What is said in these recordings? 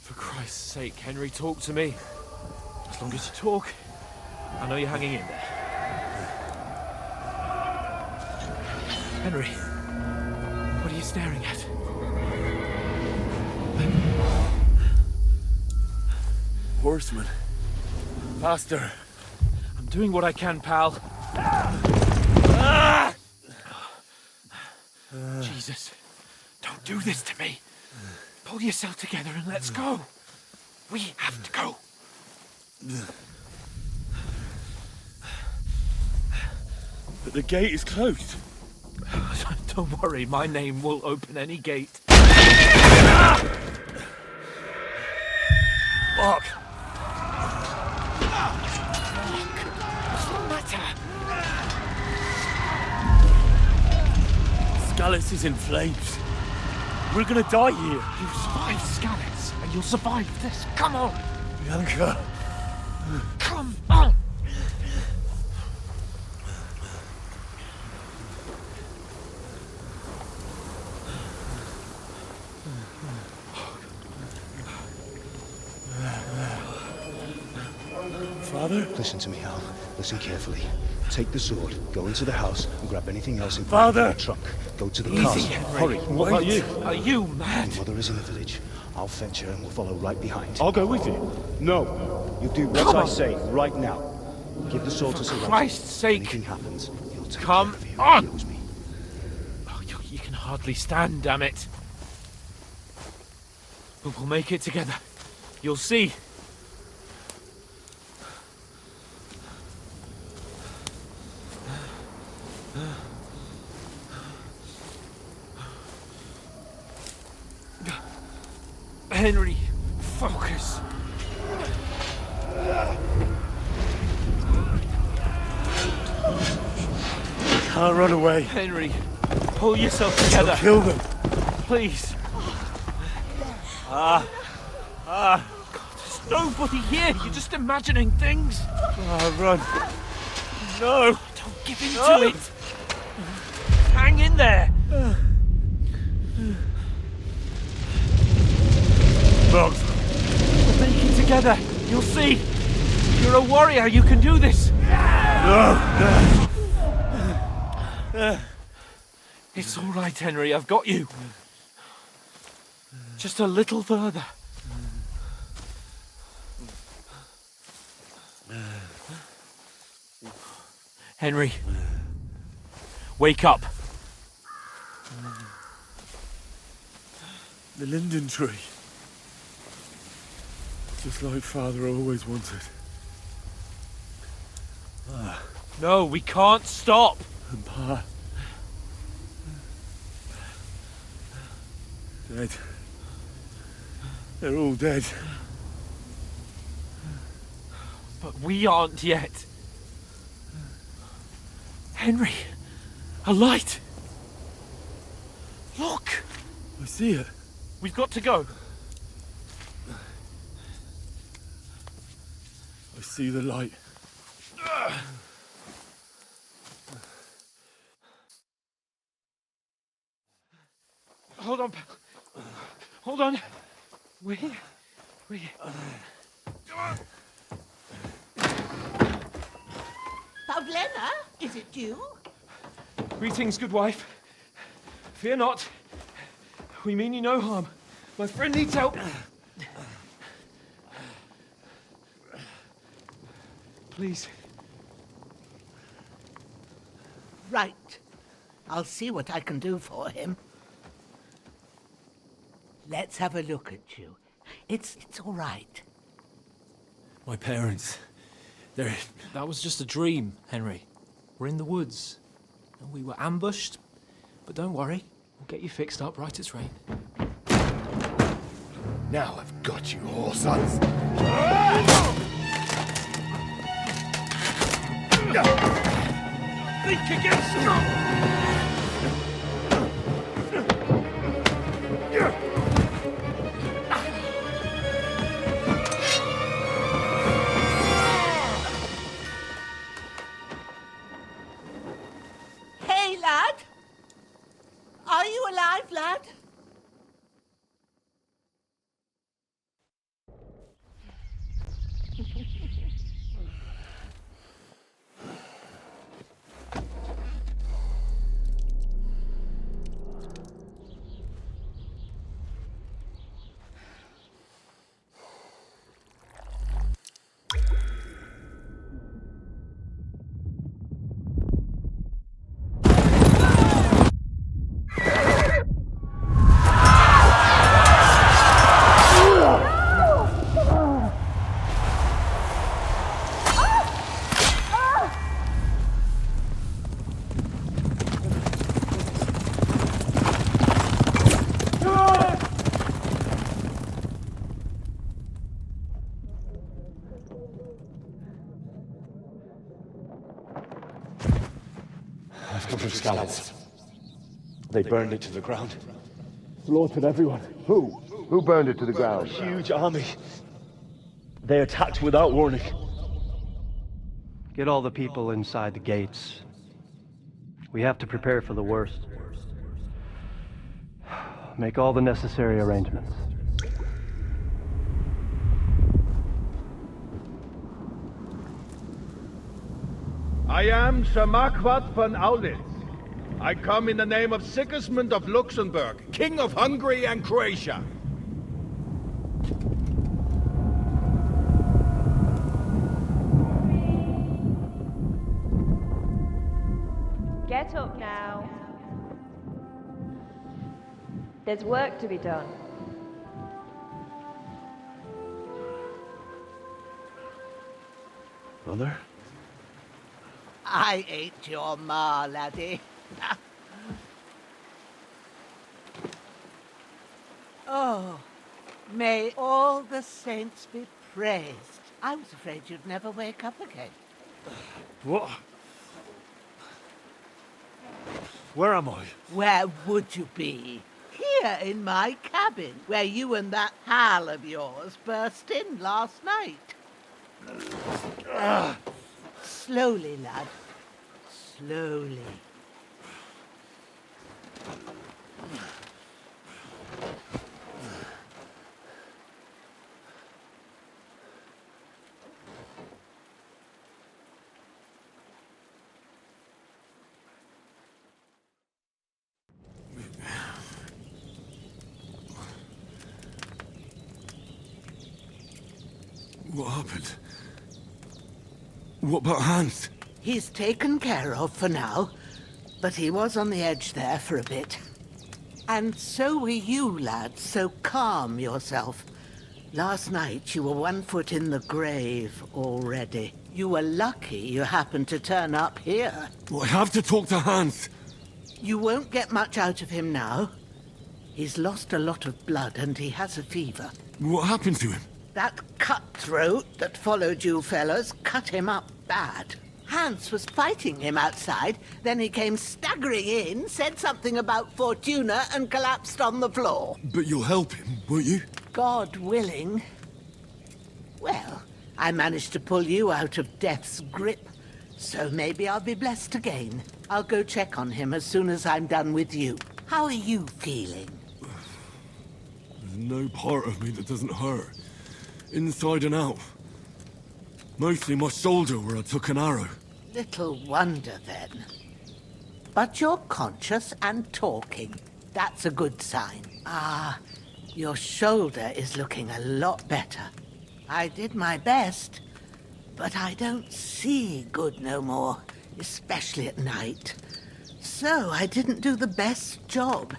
For Christ's sake, Henry, talk to me. As long as you talk, I know you're hanging in there. Henry, what are you staring at? Horseman. Faster. I'm doing what I can, pal. Jesus, don't do this to me. Pull yourself together and let's go. We have to go. But the gate is closed. Don't worry, my name will open any gate. Fuck. What's the matter? Scallis is in flames. We're gonna die here. You survived Scallis, and you'll survive this. Come on! Bianca. Come on! Father? Listen to me, Hal. Listen carefully. Take the sword, go into the house, and grab anything else in Father! the trunk. Go to the Easy, castle. Henry. Hurry. What about you? Are you mad? Your mother is in the village. I'll fetch her and we'll follow right behind. I'll go with you. No. You do what Come I on. say right now. Give the sword to For Sir Christ's sake. Anything happens, he'll take Come care of you. on. He owes me. Oh, you can hardly stand, damn it. But we'll make it together. You'll see. Henry, focus. Can't run away. Henry, pull yourself together. Kill them. Please. God, there's nobody here. You're just imagining things. Run. No. Don't give in to it. Hang in there. Bugs. We'll make it together. You'll see. You're a warrior. You can do this. No. It's all right, Henry. I've got you. Just a little further. Henry, wake up. The linden tree. Just like Father always wanted. No, we can't stop. And Pa. Dead. They're all dead. But we aren't yet. Henry, a light. Look, I see it. we've got to go. I see the light. Hold on, pal. Hold on. We're here. Pavlena, is it you? Greetings, good wife. Fear not. We mean you no harm. My friend needs help. Please. Right. I'll see what I can do for him. Let's have a look at you. It's all right. My parents. They're... That was just a dream, Henry. We're in the woods. And we were ambushed. But don't worry, we'll get you fixed up right as rain. Now I've got you, whore sons. Think again, I've come from Scallops. They burned it to the ground. Slaughtered everyone. Who? Who burned it to the ground? Huge army. They attacked without warning. Get all the people inside the gates. We have to prepare for the worst. Make all the necessary arrangements. I am Sir Marquardt von Aulitz. I come in the name of Sigismund of Luxembourg, King of Hungary and Croatia. Get up now. There's work to be done. Mother? I ain't your ma, laddie. Oh, may all the saints be praised. I was afraid you'd never wake up again. What? Where am I? Where would you be? Here in my cabin, where you and that pal of yours burst in last night. Slowly, lad. Slowly. What happened? What about Hans? He's taken care of for now, but he was on the edge there for a bit. And so were you, lad, so calm yourself. Last night you were 1 foot in the grave already. You were lucky you happened to turn up here. Well, I have to talk to Hans. You won't get much out of him now. He's lost a lot of blood and he has a fever. What happened to him? That cutthroat that followed you fellas cut him up bad. Hans was fighting him outside, then he came staggering in, said something about Fortuna and collapsed on the floor. But you'll help him, won't you? God willing. Well, I managed to pull you out of death's grip, so maybe I'll be blessed again. I'll go check on him as soon as I'm done with you. How are you feeling? There's no part of me that doesn't hurt. Inside and out. Mostly my shoulder where I took an arrow. Little wonder then. But you're conscious and talking. That's a good sign. Ah, your shoulder is looking a lot better. I did my best, but I don't see good no more, especially at night. So I didn't do the best job.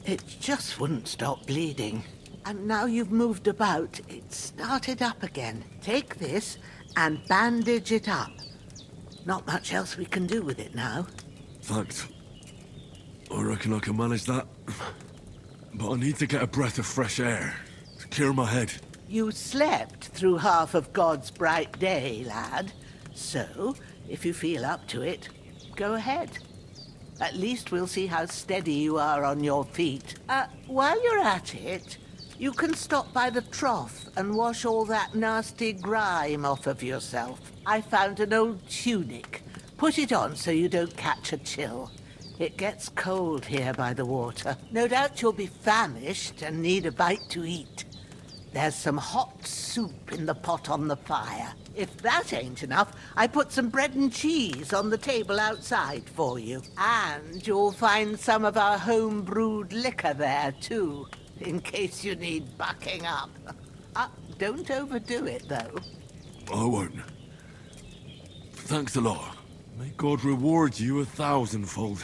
It just wouldn't stop bleeding. And now you've moved about, it started up again. Take this and bandage it up. Not much else we can do with it now. Thanks. I reckon I can manage that. But I need to get a breath of fresh air to clear my head. You slept through half of God's bright day, lad. So, if you feel up to it, go ahead. At least we'll see how steady you are on your feet. While you're at it, you can stop by the trough and wash all that nasty grime off of yourself. I found an old tunic. Put it on so you don't catch a chill. It gets cold here by the water. No doubt you'll be famished and need a bite to eat. There's some hot soup in the pot on the fire. If that ain't enough, I put some bread and cheese on the table outside for you. And you'll find some of our home-brewed liquor there, too, in case you need bucking up. Don't overdo it, though. I won't. Thanks a lot. May God reward you 1,000-fold.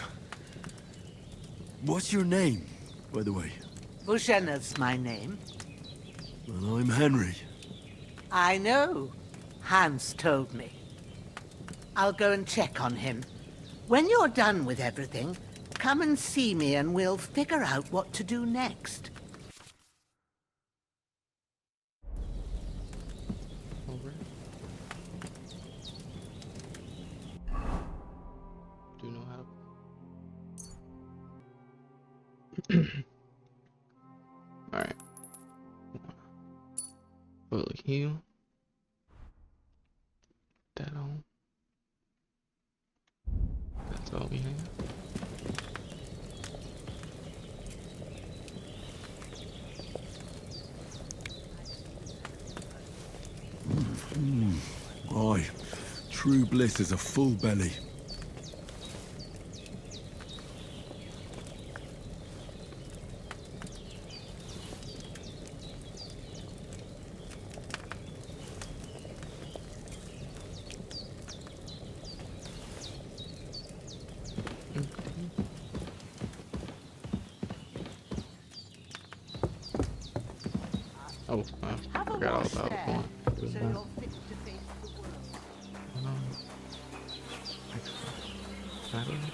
What's your name, by the way? Bushenna's my name. And I'm Henry. I know. Hans told me. I'll go and check on him. When you're done with everything, come and see me and we'll figure out what to do next. Do you know how to you. That all. That's all we have. Aye, true bliss is a full belly. Oh, I Have a forgot all wash about there, one. so you're fit to face the world. How do I do it?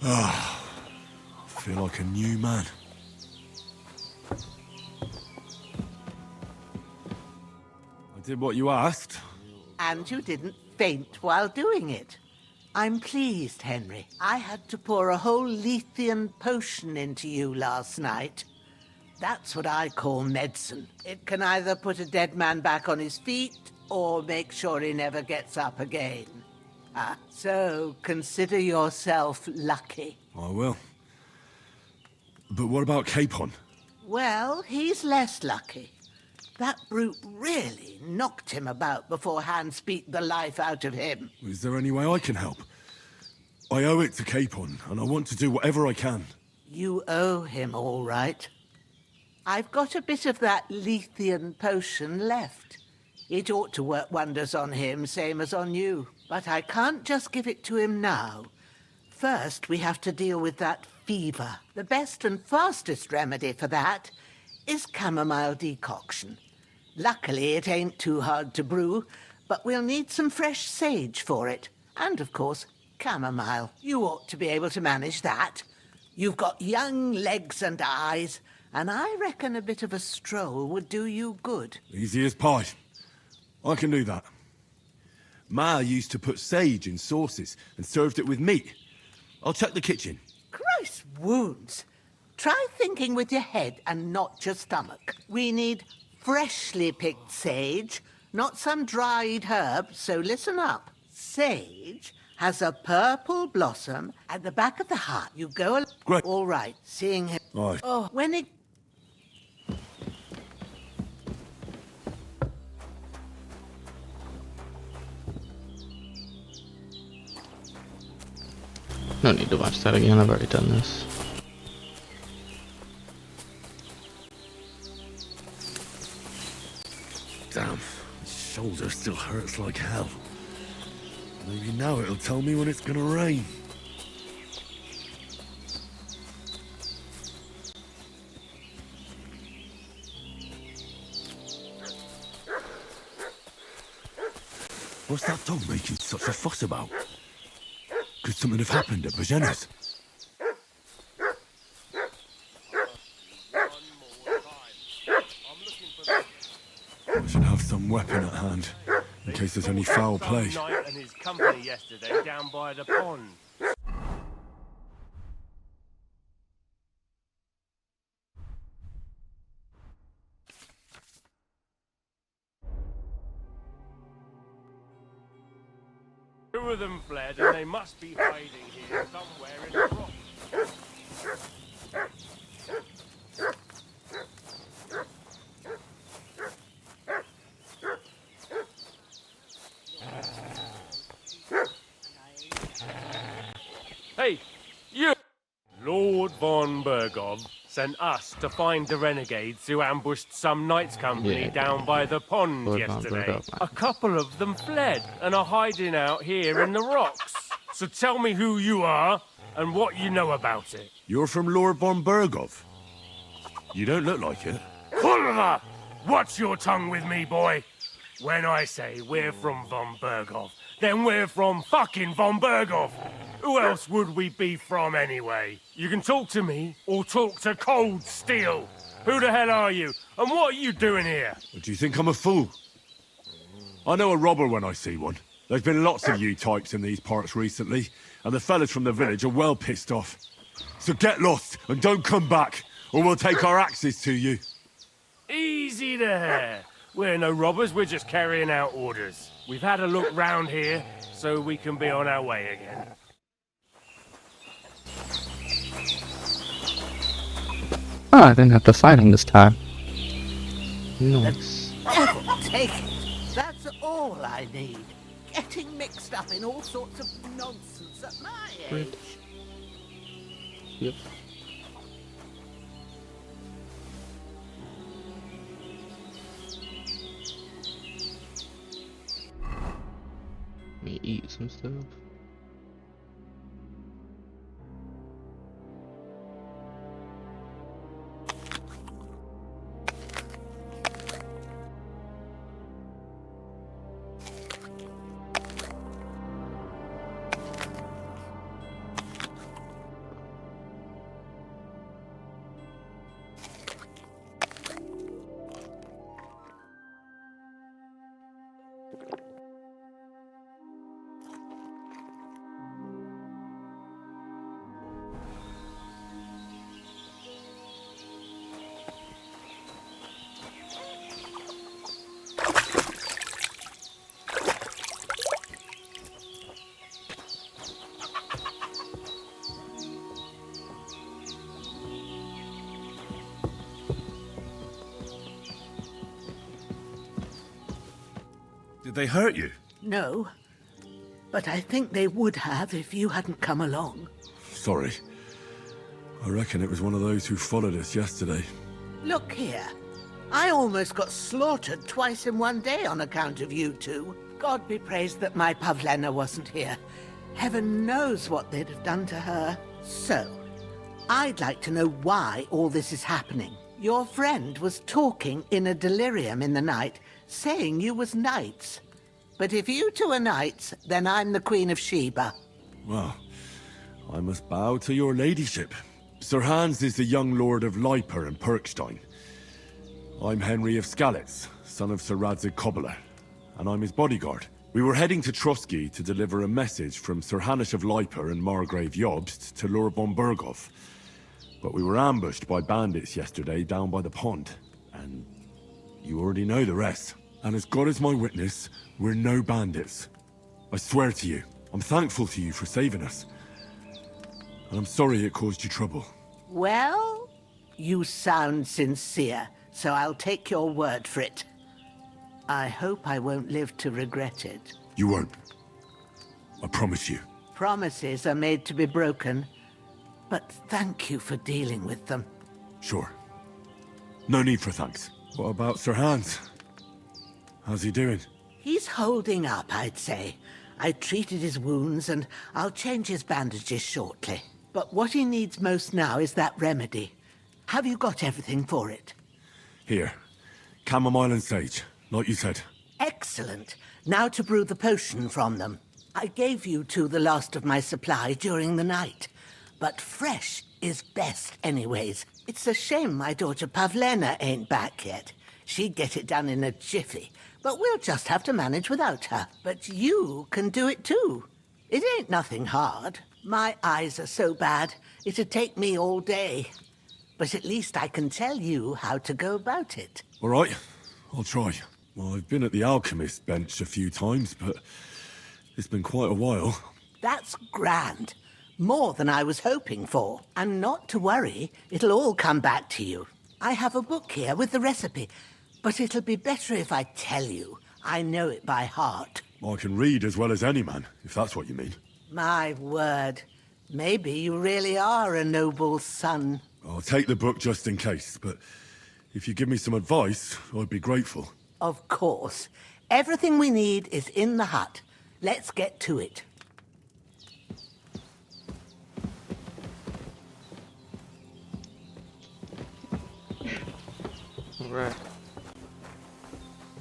I feel like a new man. I did what you asked. And you didn't faint while doing it. I'm pleased, Henry. I had to pour a whole Lethean potion into you last night. That's what I call medicine. It can either put a dead man back on his feet or make sure he never gets up again. So consider yourself lucky. I will. But what about Capon? Well, he's less lucky. That brute really knocked him about before Hans beat the life out of him. Is there any way I can help? I owe it to Capon, and I want to do whatever I can. You owe him, all right. I've got a bit of that Lethean potion left. It ought to work wonders on him, same as on you. But I can't just give it to him now. First, we have to deal with that fever. The best and fastest remedy for that is chamomile decoction. Luckily, it ain't too hard to brew, but we'll need some fresh sage for it. And, of course, chamomile. You ought to be able to manage that. You've got young legs and eyes, and I reckon a bit of a stroll would do you good. Easy as pie. I can do that. Ma used to put sage in sauces and served it with meat. I'll check the kitchen. Christ wounds! Try thinking with your head and not your stomach. We need freshly picked sage, not some dried herb, so listen up. Sage has a purple blossom at the back of the heart. You go... Great. All right, seeing him... Aye. Oh, when it... No need to watch that again, I've already done this. Damn, my shoulder still hurts like hell. Maybe now it'll tell me when it's gonna rain. What's that dog making such a fuss about? Could something have happened at Bajena's? I should have some weapon at hand, in case there's any foul play. Knight and his company yesterday down by the pond. Two of them fled, and they must be hiding here somewhere in the rocks. Hey, you! Lord von Bergov sent us to find the renegades who ambushed some knights' company Yeah. down by the pond Lord von yesterday. Bergov. A couple of them fled and are hiding out here in the rocks. So tell me who you are and what you know about it. You're from Lord von Bergov? You don't look like it. Hulva! Watch your tongue with me, boy. When I say we're from von Bergov, then we're from fucking von Bergov. Who else would we be from anyway? You can talk to me or talk to cold steel. Who the hell are you? And what are you doing here? Do you think I'm a fool? I know a robber when I see one. There's been lots of you types in these parts recently, and the fellas from the village are well pissed off. So get lost and don't come back, or we'll take our axes to you. Easy there. We're no robbers, we're just carrying out orders. We've had a look round here, so we can be on our way again. Ah, I didn't have to fight him this time. Nice. Take it. That's all I need. Getting mixed up in all sorts of nonsense at my age. Yep. Let me eat some stuff. Did they hurt you? No, but I think they would have if you hadn't come along. Sorry. I reckon it was one of those who followed us yesterday. Look here. I almost got slaughtered twice in one day on account of you two. God be praised that my Pavlena wasn't here. Heaven knows what they'd have done to her. So, I'd like to know why all this is happening. Your friend was talking in a delirium in the night, saying you was knights. But if you two are knights, then I'm the Queen of Sheba. Well, I must bow to your ladyship. Sir Hans is the young lord of Leiper and Perkstein. I'm Henry of Skalitz, son of Sir Radzig Kobyla, and I'm his bodyguard. We were heading to Trotsky to deliver a message from Sir Hanish of Leiper and Margrave Jobst to Lord von Bergov. But we were ambushed by bandits yesterday down by the pond, and you already know the rest. And as God is my witness, we're no bandits. I swear to you, I'm thankful to you for saving us. And I'm sorry it caused you trouble. Well, you sound sincere, so I'll take your word for it. I hope I won't live to regret it. You won't. I promise you. Promises are made to be broken, but thank you for dealing with them. Sure. No need for thanks. What about Sir Hans? How's he doing? He's holding up, I'd say. I treated his wounds, and I'll change his bandages shortly. But what he needs most now is that remedy. Have you got everything for it? Here. Chamomile and sage, like you said. Excellent. Now to brew the potion from them. I gave you two the last of my supply during the night, but fresh is best anyways. It's a shame my daughter Pavlena ain't back yet. She'd get it done in a jiffy, but we'll just have to manage without her. But you can do it too. It ain't nothing hard. My eyes are so bad, it'd take me all day. But at least I can tell you how to go about it. All right, I'll try. Well, I've been at the alchemist bench a few times, but it's been quite a while. That's grand. More than I was hoping for. And not to worry, it'll all come back to you. I have a book here with the recipe, but it'll be better if I tell you. I know it by heart. I can read as well as any man, if that's what you mean. My word. Maybe you really are a noble son. I'll take the book just in case, but if you give me some advice, I'd be grateful. Of course. Everything we need is in the hut. Let's get to it. Alright.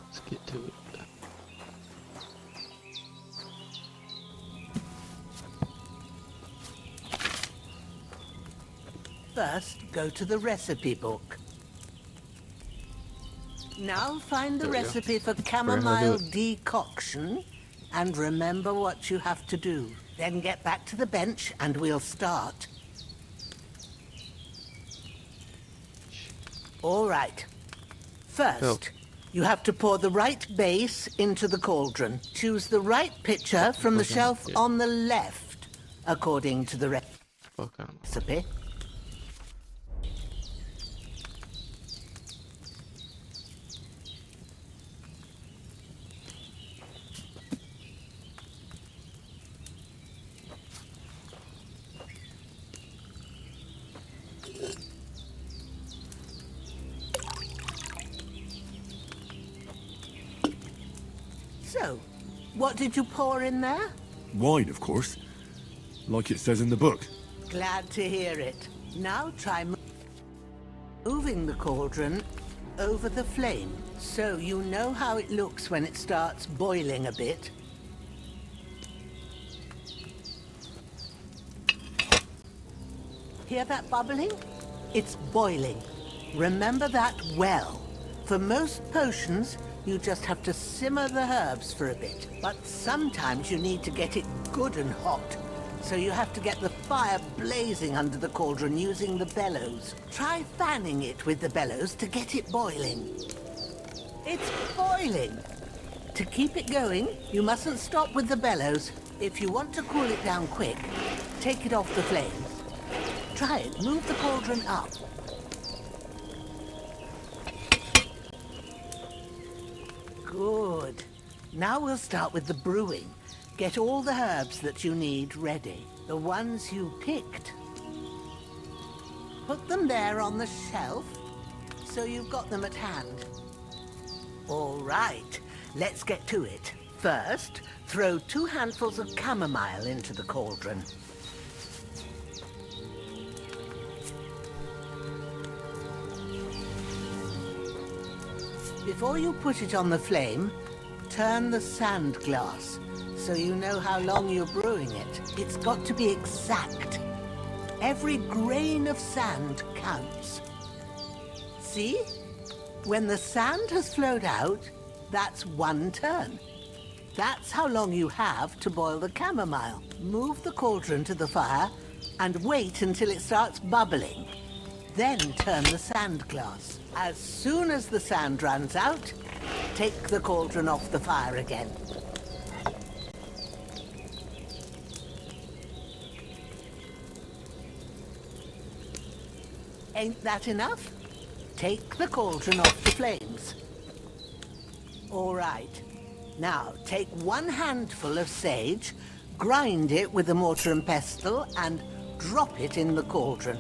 Let's get to it. First, go to the recipe book. Now find the recipe for chamomile decoction and remember what you have to do. Then get back to the bench and we'll start. All right. First, you have to pour the right base into the cauldron. Choose the pitcher from the shelf on the left, according to the recipe. So, what did you pour in there? Wine, of course. Like it says in the book. Glad to hear it. Now try moving the cauldron over the flame, so you know how it looks when it starts boiling a bit. Hear that bubbling? It's boiling. Remember that well. For most potions, you just have to simmer the herbs for a bit. But sometimes you need to get it good and hot. So you have to get the fire blazing under the cauldron using the bellows. Try fanning it with the bellows to get it boiling. It's boiling! To keep it going, you mustn't stop with the bellows. If you want to cool it down quick, take it off the flames. Try it. Move the cauldron up. Good. Now we'll start with the brewing. Get all the herbs that you need ready. The ones you picked. Put them there on the shelf, so you've got them at hand. All right, let's get to it. First, throw 2 handfuls of chamomile into the cauldron. Before you put it on the flame, turn the sand glass so you know how long you're brewing it. It's got to be exact. Every grain of sand counts. See? When the sand has flowed out, that's 1 turn. That's how long you have to boil the chamomile. Move the cauldron to the fire and wait until it starts bubbling. Then turn the sand glass. As soon as the sand runs out, take the cauldron off the fire again. Ain't that enough? Take the cauldron off the flames. All right. Now, take 1 handful of sage, grind it with a mortar and pestle, and drop it in the cauldron.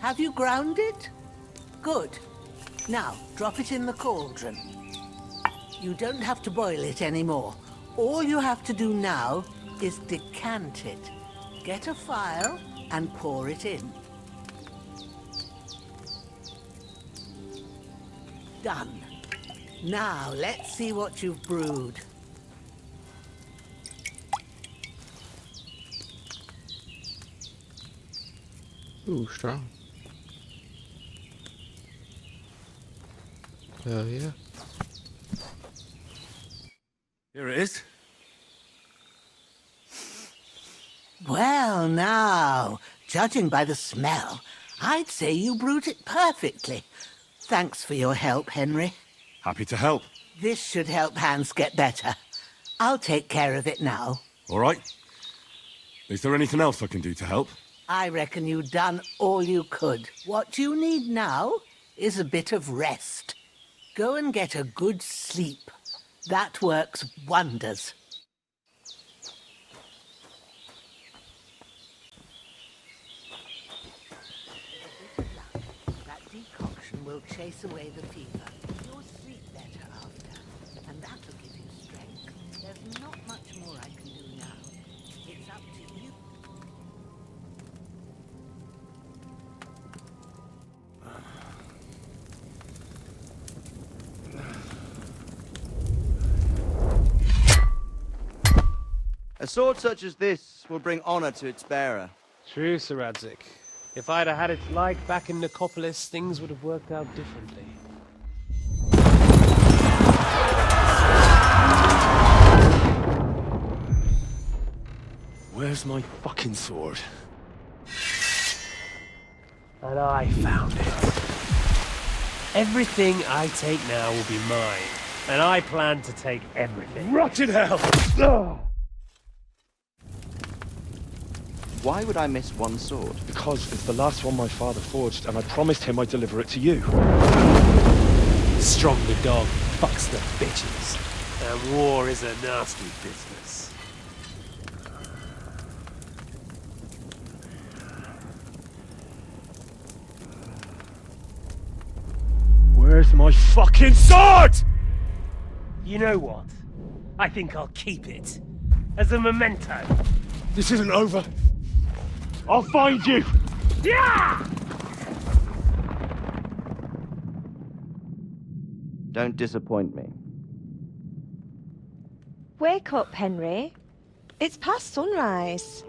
Have you ground it? Good. Now, drop it in the cauldron. You don't have to boil it anymore. All you have to do now is decant it. Get a phial and pour it in. Done. Now, let's see what you've brewed. Ooh, strong. Hell yeah. Here it is. Well, now, judging by the smell, I'd say you brewed it perfectly. Thanks for your help, Henry. Happy to help. This should help Hans get better. I'll take care of it now. All right. Is there anything else I can do to help? I reckon you've done all you could. What you need now is a bit of rest. Go and get a good sleep. That works wonders. That decoction will chase away the fever. You'll sleep better after, and that'll give you strength. There's not much more I can do now. It's up to you. A sword such as this will bring honor to its bearer. True, Sir Radzik. If I'd have had it like back in Nicopolis, things would have worked out differently. Where's my fucking sword? And I found it. Everything I take now will be mine, and I plan to take everything. Rotten hell! Ugh. Why would I miss one sword? Because it's the last one my father forged, and I promised him I'd deliver it to you. Stronger dog fucks the bitches, and war is a nasty business. Where's my fucking sword? You know what? I think I'll keep it. As a memento. This isn't over. I'll find you! Yeah! Don't disappoint me. Wake up, Henry. It's past sunrise.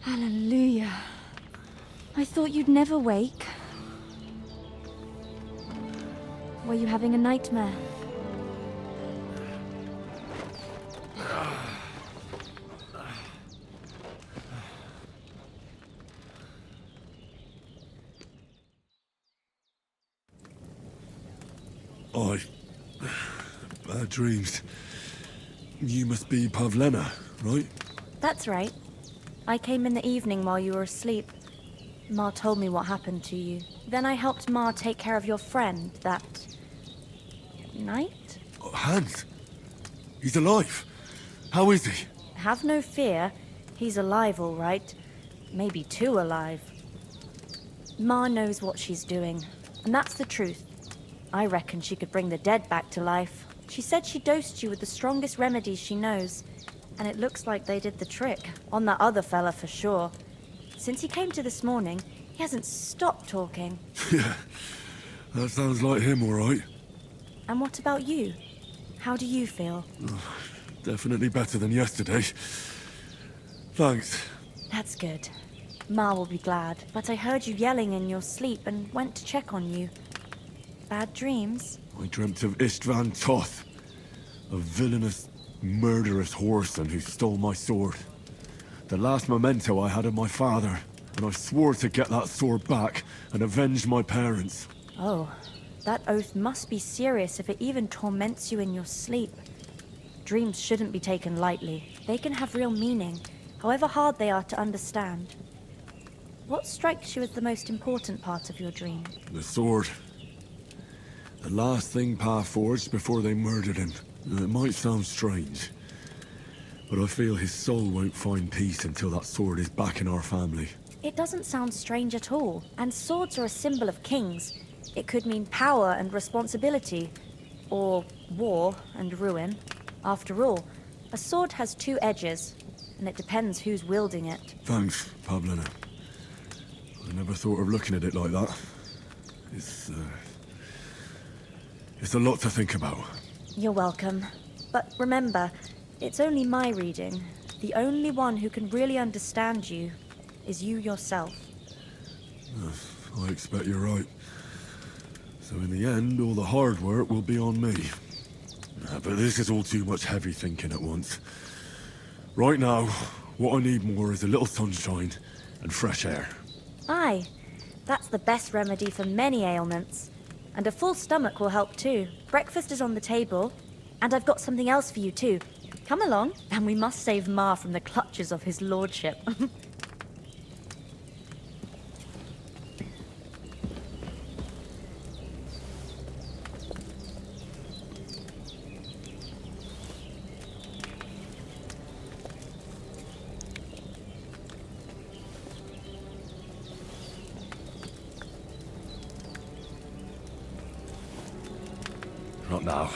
Hallelujah. I thought you'd never wake. Were you having a nightmare? Bad dreams. You must be Pavlena, right? That's right. I came in the evening while you were asleep. Ma told me what happened to you. Then I helped Ma take care of your friend that night? Oh, Hans. He's alive. How is he? Have no fear. He's alive, all right. Maybe too alive. Ma knows what she's doing, and that's the truth. I reckon she could bring the dead back to life. She said she dosed you with the strongest remedies she knows, and it looks like they did the trick. On that other fella for sure. Since he came to this morning, he hasn't stopped talking. Yeah, that sounds like him, all right. And what about you? How do you feel? Definitely better than yesterday. Thanks. That's good. Ma will be glad, but I heard you yelling in your sleep and went to check on you. Bad dreams? I dreamt of Istvan Toth, a villainous, murderous whoreson who stole my sword. The last memento I had of my father, and I swore to get that sword back and avenge my parents. Oh, that oath must be serious if it even torments you in your sleep. Dreams shouldn't be taken lightly. They can have real meaning, however hard they are to understand. What strikes you as the most important part of your dream? The sword. The last thing Pa forged before they murdered him. It might sound strange, but I feel his soul won't find peace until that sword is back in our family. It doesn't sound strange at all, and swords are a symbol of kings. It could mean power and responsibility, or war and ruin. After all, A sword has two edges, and it depends who's wielding it. Thanks, Pavlina. I never thought of looking at it like that. It's a lot to think about. You're welcome. But remember, it's only my reading. The only one who can really understand you is you yourself. I expect you're right. So in the end, all the hard work will be on me. But this is all too much heavy thinking at once. Right now, what I need more is a little sunshine and fresh air. Aye, that's the best remedy for many ailments. And a full stomach will help too. Breakfast is on the table, and I've got something else for you too. Come along, and we must save Ma from the clutches of his lordship. Not now.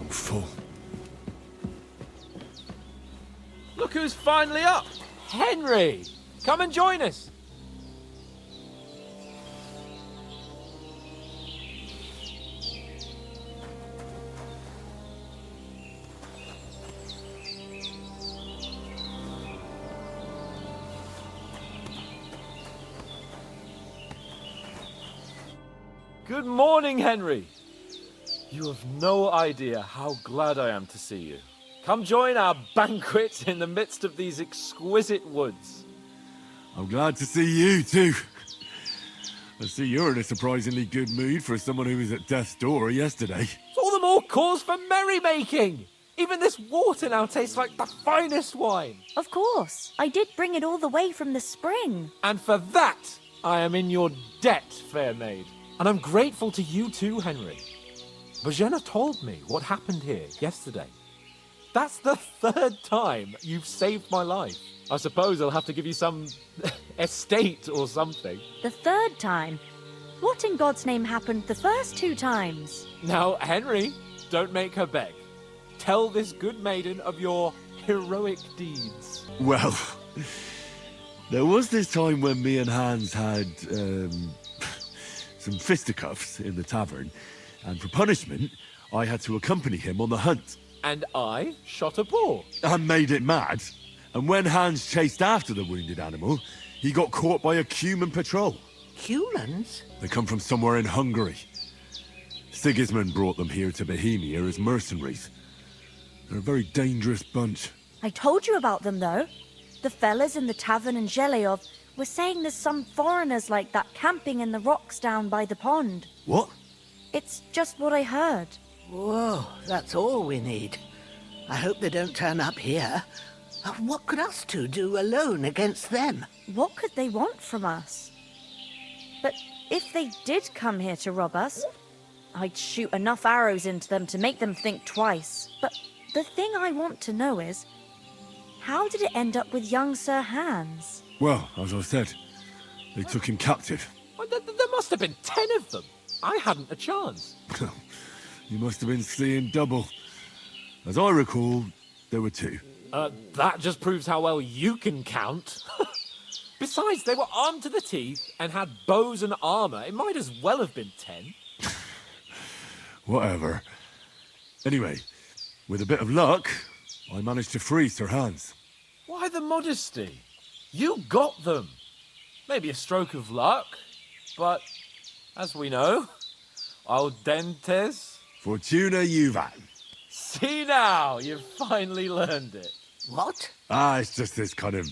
I'm full. Look who's finally up! Henry! Come and join us! Good morning, Henry! You have no idea how glad I am to see you. Come join our banquet in the midst of these exquisite woods. I'm glad to see you, too. I see you're in a surprisingly good mood for someone who was at death's door yesterday. It's all the more cause for merrymaking! Even this water now tastes like the finest wine. Of course. I did bring it all the way from the spring. And for that, I am in your debt, fair maid. And I'm grateful to you too, Henry. Bojena told me what happened here yesterday. That's the third time you've saved my life. I suppose I'll have to give you some estate or something. The third time? What in God's name happened the first two times? Now, Henry, don't make her beg. Tell this good maiden of your heroic deeds. Well, there was this time when me and Hans had some fisticuffs in the tavern, and for punishment, I had to accompany him on the hunt. And I shot a boar. And made it mad. And when Hans chased after the wounded animal, he got caught by a human patrol. Humans? They come from somewhere in Hungary. Sigismund brought them here to Bohemia as mercenaries. They're a very dangerous bunch. I told you about them, though. The fellas in the tavern in Zheleyov were saying there's some foreigners like that camping in the rocks down by the pond. What? It's just what I heard. Whoa, that's all we need. I hope they don't turn up here. What could us two do alone against them? What could they want from us? But if they did come here to rob us, I'd shoot enough arrows into them to make them think twice. But the thing I want to know is, how did it end up with young Sir Hans? Well, as I said, they took him captive. Well, there must have been 10 of them. I hadn't a chance. You must have been seeing double. As I recall, there were 2. That just proves how well you can count. Besides, they were armed to the teeth and had bows and armor. It might as well have been 10. Whatever. Anyway, with a bit of luck, I managed to free Sir Hans. Why the modesty? You got them. Maybe a stroke of luck, but as we know, al dentes... Fortuna juvat. See now, you've finally learned it. What? It's just this kind of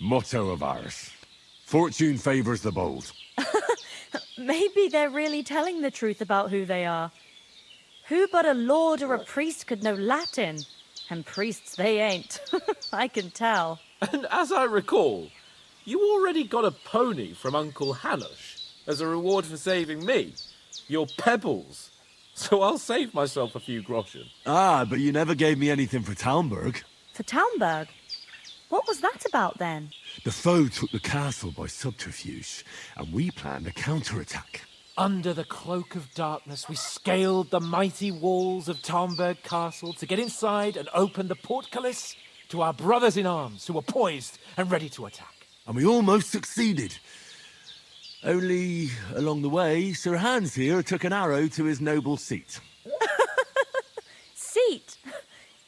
motto of ours. Fortune favours the bold. Maybe they're really telling the truth about who they are. Who but a lord or a priest could know Latin? And priests they ain't. I can tell. And as I recall, you already got a pony from Uncle Hanush as a reward for saving me. Your pebbles. So I'll save myself a few groschen. But you never gave me anything for Talmberg. For Talmberg? What was that about then? The foe took the castle by subterfuge, and we planned a counterattack. Under the cloak of darkness, we scaled the mighty walls of Tarnberg Castle to get inside and open the portcullis to our brothers in arms who were poised and ready to attack. And we almost succeeded. Only, along the way, Sir Hans here took an arrow to his noble seat. Seat?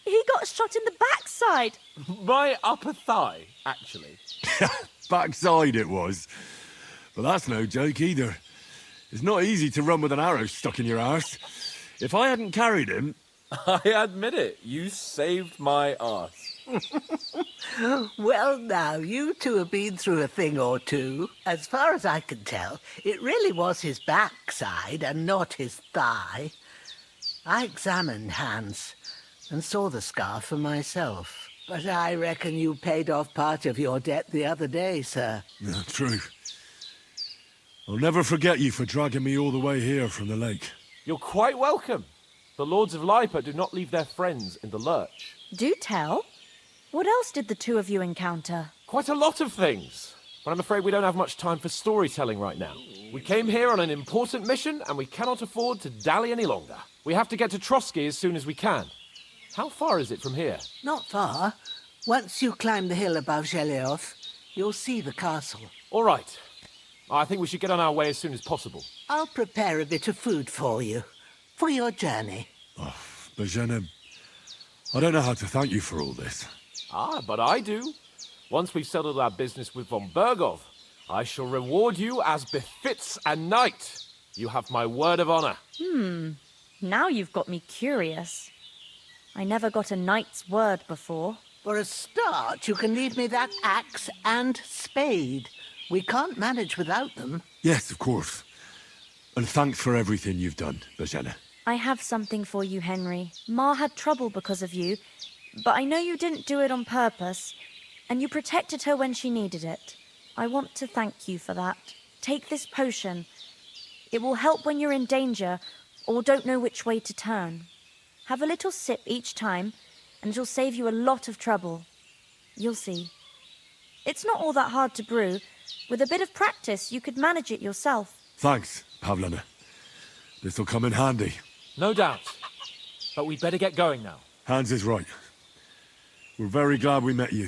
He got shot in the backside. My upper thigh, actually. Backside it was. But that's no joke either. It's not easy to run with an arrow stuck in your arse. If I hadn't carried him... I admit it, you saved my arse. Well, now, you two have been through a thing or two. As far as I can tell, it really was his backside and not his thigh. I examined Hans and saw the scar for myself. But I reckon you paid off part of your debt the other day, sir. Yeah, true. I'll never forget you for dragging me all the way here from the lake. You're quite welcome. The Lords of Lipa do not leave their friends in the lurch. Do tell. What else did the two of you encounter? Quite a lot of things. But I'm afraid we don't have much time for storytelling right now. We came here on an important mission, and we cannot afford to dally any longer. We have to get to Trotsky as soon as we can. How far is it from here? Not far. Once you climb the hill above Zheleov, you'll see the castle. All right. I think we should get on our way as soon as possible. I'll prepare a bit of food for you, for your journey. Oh, Bozhena, I don't know how to thank you for all this. Ah, but I do. Once we've settled our business with von Bergov, I shall reward you as befits a knight. You have my word of honor. Now you've got me curious. I never got a knight's word before. For a start, you can leave me that axe and spade. We can't manage without them. Yes, of course. And thanks for everything you've done, Bozhena. I have something for you, Henry. Ma had trouble because of you, but I know you didn't do it on purpose, and you protected her when she needed it. I want to thank you for that. Take this potion. It will help when you're in danger or don't know which way to turn. Have a little sip each time, and it'll save you a lot of trouble. You'll see. It's not all that hard to brew. With a bit of practice, you could manage it yourself. Thanks, Pavlena. This'll come in handy. No doubt. But we'd better get going now. Hans is right. We're very glad we met you.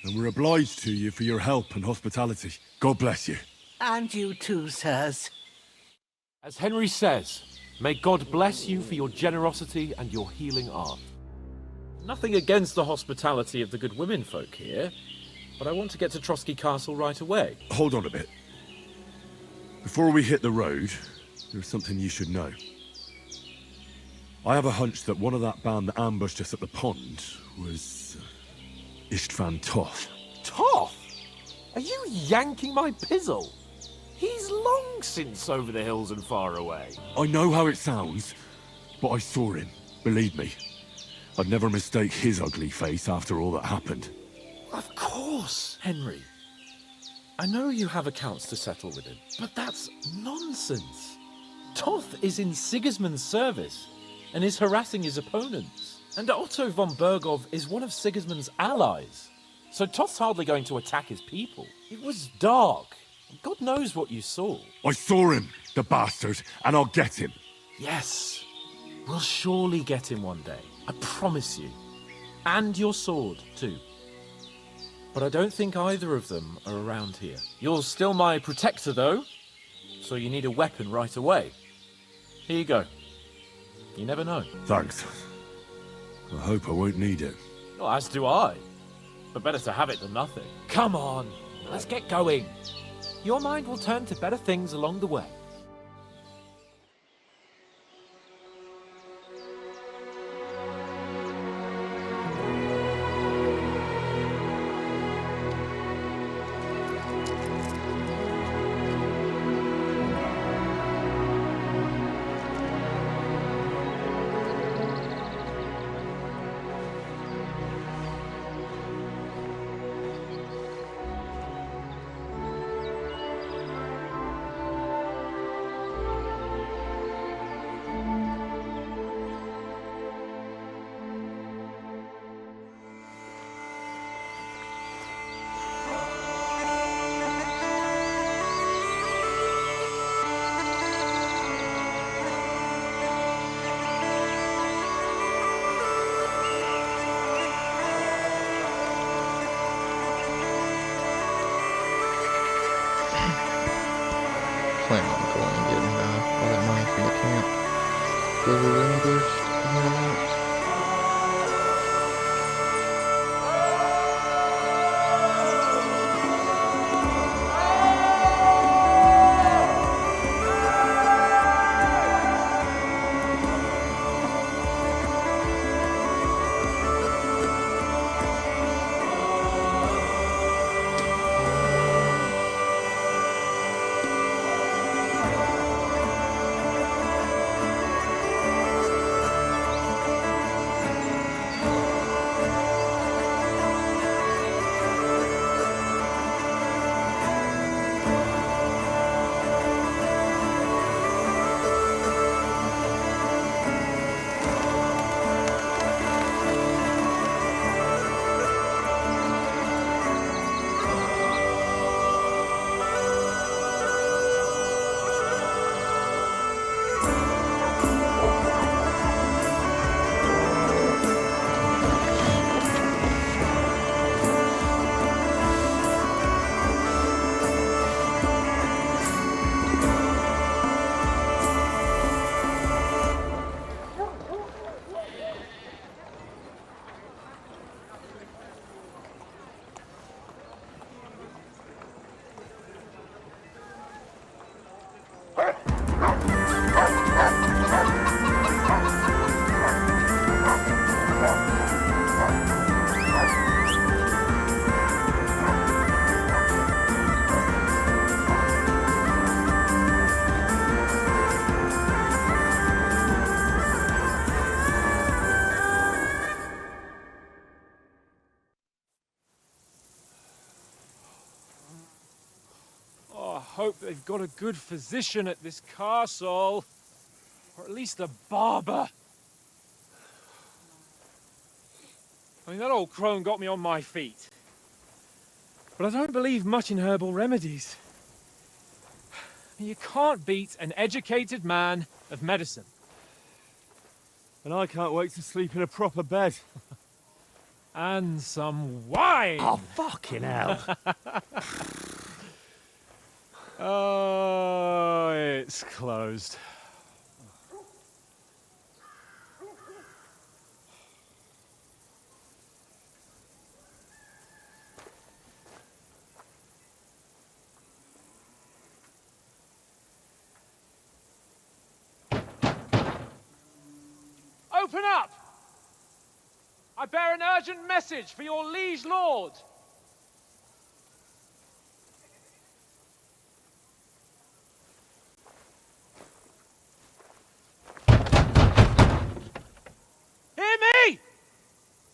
And we're obliged to you for your help and hospitality. God bless you. And you too, sirs. As Henry says, may God bless you for your generosity and your healing art. Nothing against the hospitality of the good women folk here, but I want to get to Trotsky Castle right away. Hold on a bit. Before we hit the road, there's something you should know. I have a hunch that one of that band that ambushed us at the pond was Istvan Toth. Toth? Are you yanking my pizzle? He's long since over the hills and far away. I know how it sounds, but I saw him. Believe me. I'd never mistake his ugly face after all that happened. Of course, Henry. I know you have accounts to settle with him, but that's nonsense. Toth is in Sigismund's service and is harassing his opponents. And Otto von Bergov is one of Sigismund's allies. So Toth's hardly going to attack his people. It was dark. God knows what you saw. I saw him, the bastard, and I'll get him. Yes. We'll surely get him one day. I promise you. And your sword, too. But I don't think either of them are around here. You're still my protector, though, so you need a weapon right away. Here you go. You never know. Thanks. I hope I won't need it. Well, as do I. But better to have it than nothing. Come on, let's get going. Your mind will turn to better things along the way. Fully ambushed. Oh, I hope they've got a good physician at this castle. Or at least a barber. I mean, that old crone got me on my feet. But I don't believe much in herbal remedies. You can't beat an educated man of medicine. And I can't wait to sleep in a proper bed. And some wine! Oh, fucking hell. Oh, it's closed. Open up! I bear an urgent message for your liege lord. Hear me!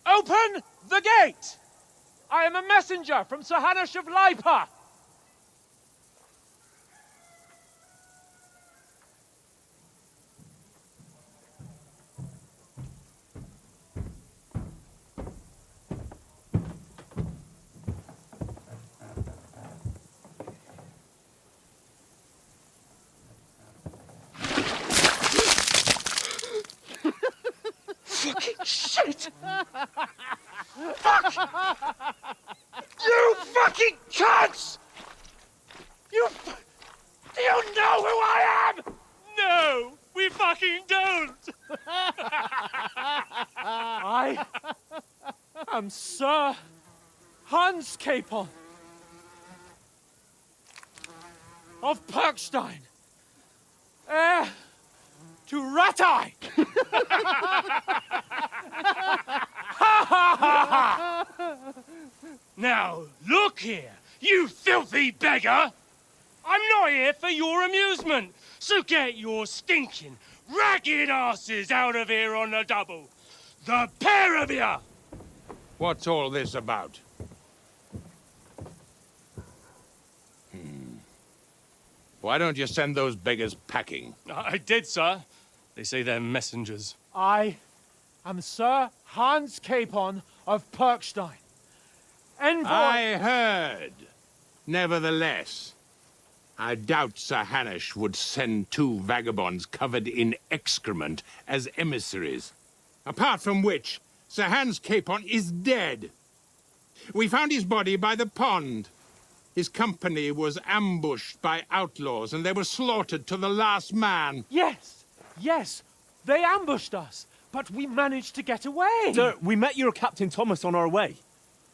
Open the gate! I am a messenger from Sir Hanush of Lipa. Fucking shit! Fuck! You fucking cunts! Do you know who I am? No, we fucking don't. I am Sir Hans Capon of Perkstein, heir to Ratai. Now, look here, you filthy beggar! I'm not here for your amusement, so get your stinking, ragged asses out of here on the double. The pair of you! What's all this about? Why don't you send those beggars packing? I did, sir. They say they're messengers. I am Sir Hans Capon of Perkstein, envoy. I heard. Nevertheless, I doubt Sir Hanush would send two vagabonds covered in excrement as emissaries. Apart from which, Sir Hans Capon is dead. We found his body by the pond. His company was ambushed by outlaws, and they were slaughtered to the last man. Yes, yes, They ambushed us, but we managed to get away. Sir, we met your Captain Thomas on our way.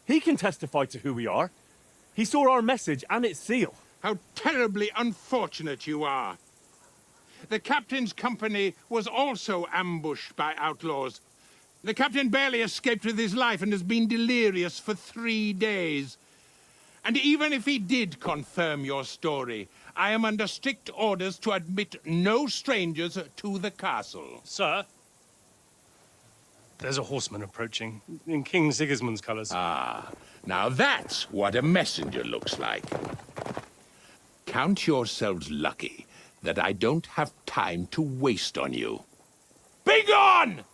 He can testify to who we are. He saw our message and its seal. How terribly unfortunate you are. The captain's company was also ambushed by outlaws. The captain barely escaped with his life and has been delirious for 3 days. And even if he did confirm your story, I am under strict orders to admit no strangers to the castle. Sir, there's a horseman approaching in King Sigismund's colours. Ah, now that's what a messenger looks like. Count yourselves lucky that I don't have time to waste on you. Be gone!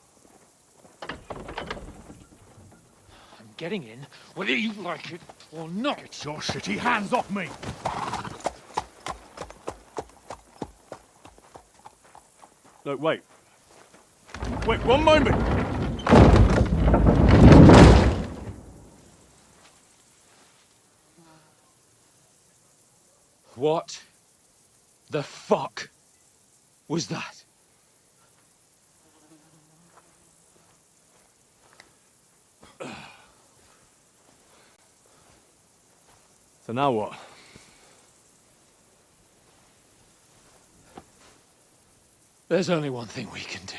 I'm getting in, whether you like it or not. Get your shitty hands off me! Look, wait. Wait, one moment! What the fuck was that? So now what? There's only one thing we can do.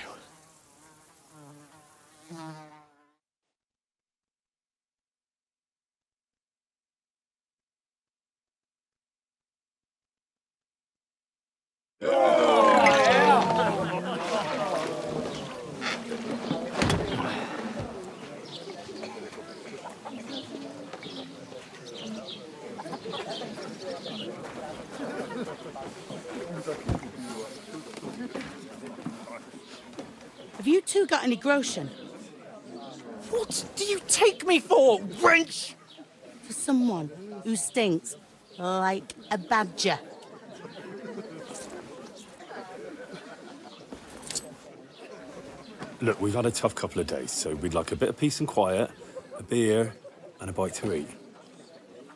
Have you two got any groschen? What do you take me for, wench? For someone who stinks like a badger. Look, we've had a tough couple of days, so we'd like a bit of peace and quiet, a beer, and a bite to eat.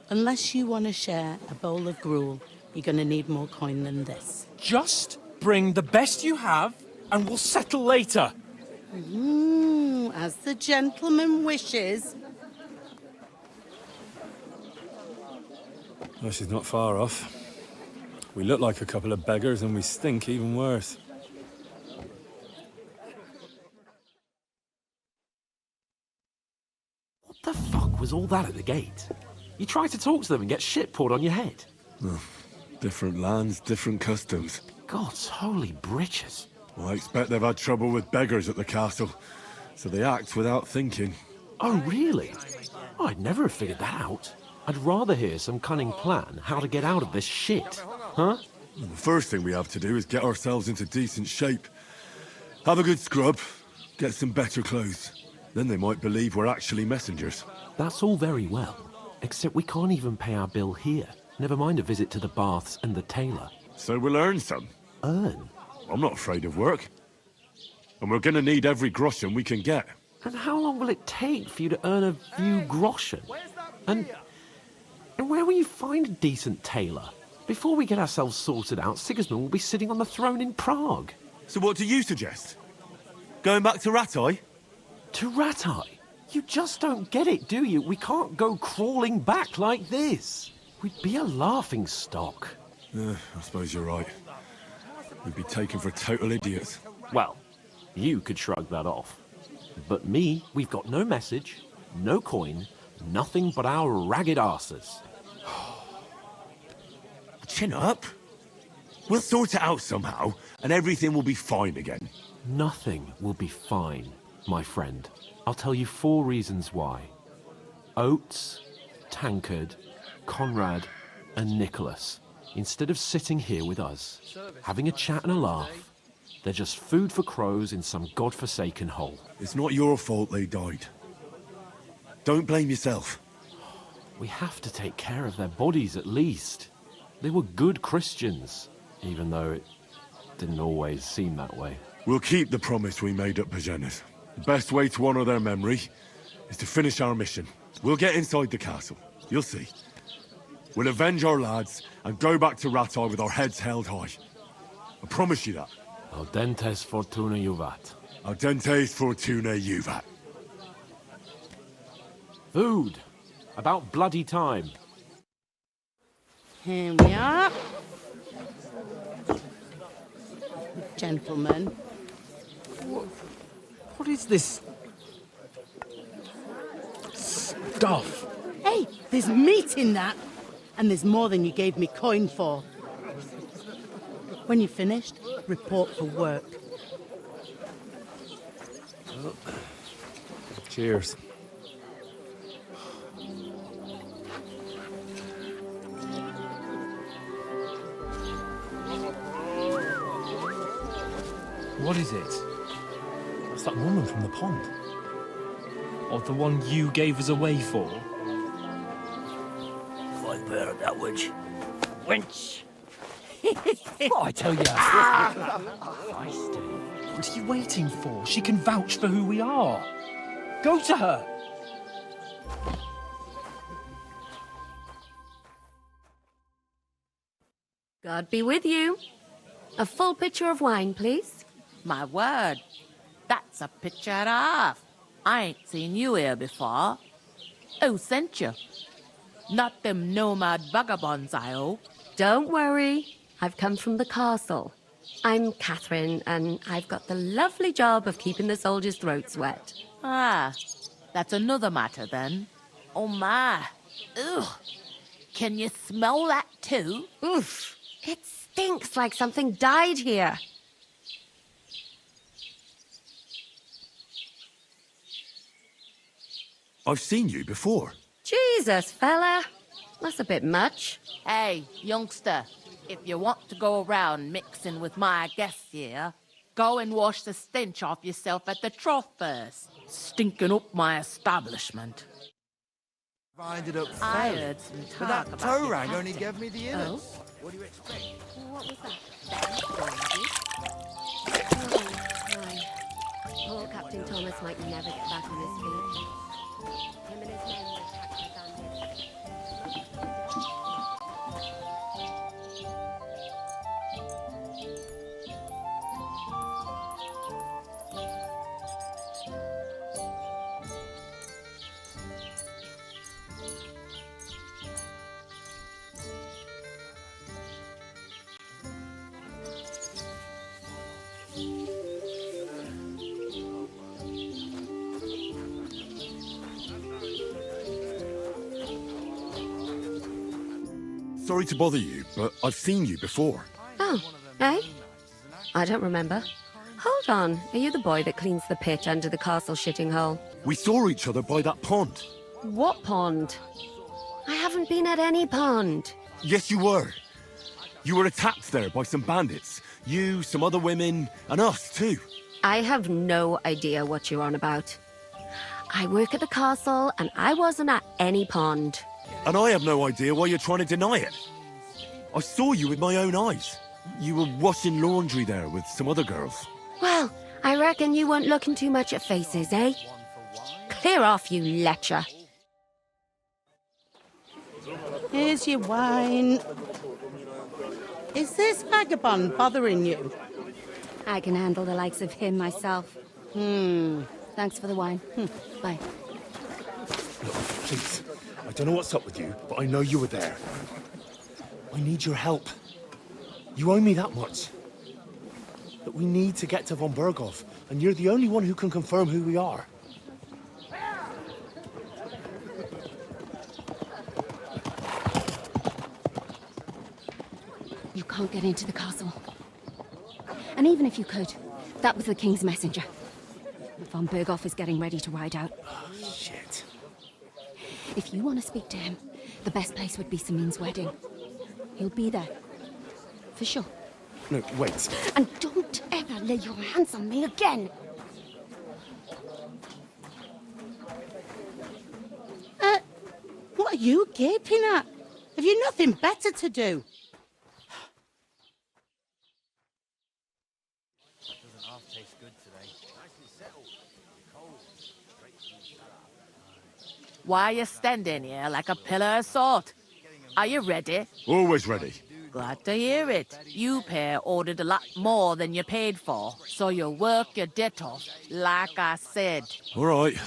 Unless you want to share a bowl of gruel, you're going to need more coin than this. Just bring the best you have, and we'll settle later. As the gentleman wishes. Well, she's not far off. We look like a couple of beggars, and we stink even worse. What the fuck was all that at the gate? You try to talk to them and get shit poured on your head. Different lands, different customs. God's holy britches. Well, I expect they've had trouble with beggars at the castle, so they act without thinking. Oh, really? Oh, I'd never have figured that out. I'd rather hear some cunning plan how to get out of this shit. Huh? The first thing we have to do is get ourselves into decent shape. Have a good scrub, get some better clothes. Then they might believe we're actually messengers. That's all very well, except we can't even pay our bill here. Never mind a visit to the baths and the tailor. So we'll earn some. Earn? I'm not afraid of work. And we're gonna need every groschen we can get. And how long will it take for you to earn a few groschen? And where will you find a decent tailor? Before we get ourselves sorted out, Sigismund will be sitting on the throne in Prague. So what do you suggest? Going back to Ratai? To Ratai? You just don't get it, do you? We can't go crawling back like this. We'd be a laughing stock. I suppose you're right. We'd be taken for total idiots. Well, you could shrug that off. But me, we've got no message, no coin, nothing but our ragged arses. Chin up. We'll sort it out somehow, and everything will be fine again. Nothing will be fine, my friend. I'll tell you 4 reasons why. Oates, Tankard, Conrad, and Nicholas, instead of sitting here with us, having a chat and a laugh, they're just food for crows in some godforsaken hole. It's not your fault they died. Don't blame yourself. We have to take care of their bodies at least. They were good Christians, even though it didn't always seem that way. We'll keep the promise we made at Pagenas. The best way to honor their memory is to finish our mission. We'll get inside the castle. You'll see. We'll avenge our lads and go back to Ratai with our heads held high. I promise you that. Audentes fortuna juvat. Audentes fortuna juvat. Food. About bloody time. Here we are. Gentlemen. What is this stuff? Hey, there's meat in that. And there's more than you gave me coin for. When you're finished, report for work. Cheers. What is it? That's that woman from the pond. Or the one you gave us away for? If I bear that witch. Wench! What I tell you? What are you waiting for? She can vouch for who we are. Go to her. God be with you. A full pitcher of wine, please. My word, that's a picture and a half. I ain't seen you here before. Who sent you? Not them nomad vagabonds, I hope. Don't worry. I've come from the castle. I'm Catherine, and I've got the lovely job of keeping the soldiers' throats wet. Ah, that's another matter then. Oh my. Ugh. Can you smell that too? Oof. It stinks like something died here. I've seen you before. Jesus, fella. That's a bit much. Hey, youngster, if you want to go around mixing with my guests here, go and wash the stench off yourself at the trough first. Stinking up my establishment. I ended up I failing. heard some But talk that about toe your rang only captain. gave me the Oh? innards. What do you expect? What was that? Poor Captain Thomas might never get back on his feet. Him and his men were attacked by bandits. Sorry to bother you, but I've seen you before. Oh, eh? I don't remember. Hold on. Are you the boy that cleans the pit under the castle shitting hole? We saw each other by that pond. What pond? I haven't been at any pond. Yes, you were. You were attacked there by some bandits. You, some other women, and us too. I have no idea what you're on about. I work at the castle, and I wasn't at any pond. And I have no idea why you're trying to deny it. I saw you with my own eyes. You were washing laundry there with some other girls. Well, I reckon you weren't looking too much at faces, eh? Clear off, you lecher. Here's your wine. Is this vagabond bothering you? I can handle the likes of him myself. Thanks for the wine. Bye. Look, please. I don't know what's up with you, but I know you were there. I need your help. You owe me that much. But we need to get to von Berghoff, and you're the only one who can confirm who we are. You can't get into the castle. And even if you could, that was the King's messenger. Von Berghoff is getting ready to ride out. Oh, shit. If you want to speak to him, the best place would be Samin's wedding. He'll be there. For sure. No, wait. And don't ever lay your hands on me again! What are you gaping at? Have you nothing better to do? Why are you standing here like a pillar of salt? Are you ready? Always ready. Glad to hear it. You pair ordered a lot more than you paid for, so you'll work your debt off, like I said. All right.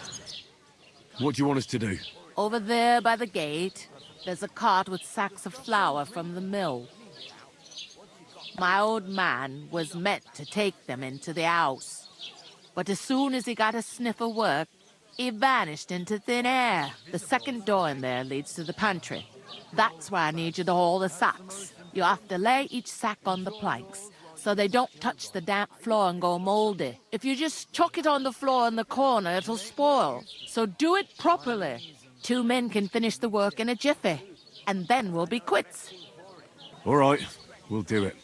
What do you want us to do? Over there by the gate, there's a cart with sacks of flour from the mill. My old man was meant to take them into the house, but as soon as he got a sniff of work, he vanished into thin air. The second door in there leads to the pantry. That's where I need you to haul the sacks. You have to lay each sack on the planks so they don't touch the damp floor and go moldy. If you just chuck it on the floor in the corner, it'll spoil. So do it properly. 2 men can finish the work in a jiffy, and then we'll be quits. All right, we'll do it.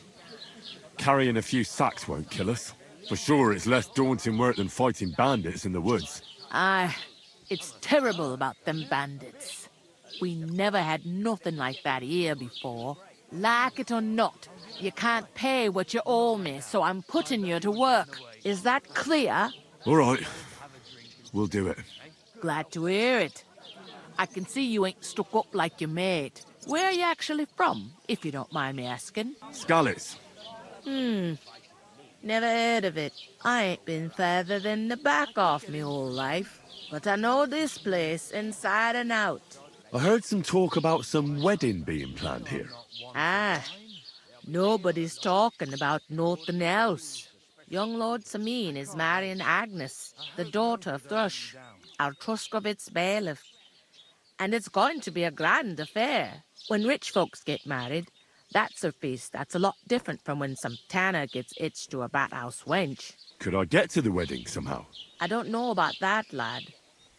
Carrying a few sacks won't kill us. For sure, it's less daunting work than fighting bandits in the woods. Aye, it's terrible about them bandits. We never had nothing like that here before. Like it or not, you can't pay what you owe me, so I'm putting you to work. Is that clear? All right, we'll do it. Glad to hear it. I can see you ain't stuck up like your mate. Where are you actually from, if you don't mind me asking? Skalitz. Never heard of it. I ain't been further than the back off me whole life, but I know this place inside and out. I heard some talk about some wedding being planned here. Ah, nobody's talking about nothing else. Young Lord Samin is marrying Agnes, the daughter of Thrush, our Truskovitz bailiff. And it's going to be a grand affair. When rich folks get married, that's a feast that's a lot different from when some tanner gets hitched to a bat-house wench. Could I get to the wedding somehow? I don't know about that, lad.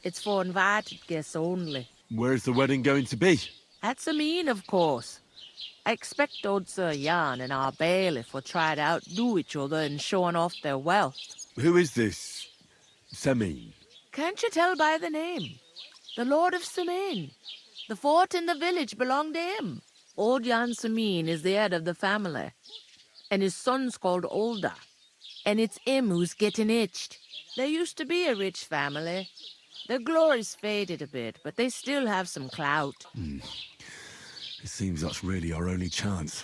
It's for invited guests only. Where's the wedding going to be? At Samin, of course. I expect old Sir Jan and our bailiff will try to outdo each other in showing off their wealth. Who is this Semin? Can't you tell by the name? The Lord of Samin. The fort in the village belonged to him. Old Jan Samin is the head of the family, and his son's called Olda, and it's him who's getting hitched. There used to be a rich family. Their glory's faded a bit, but they still have some clout. It seems that's really our only chance.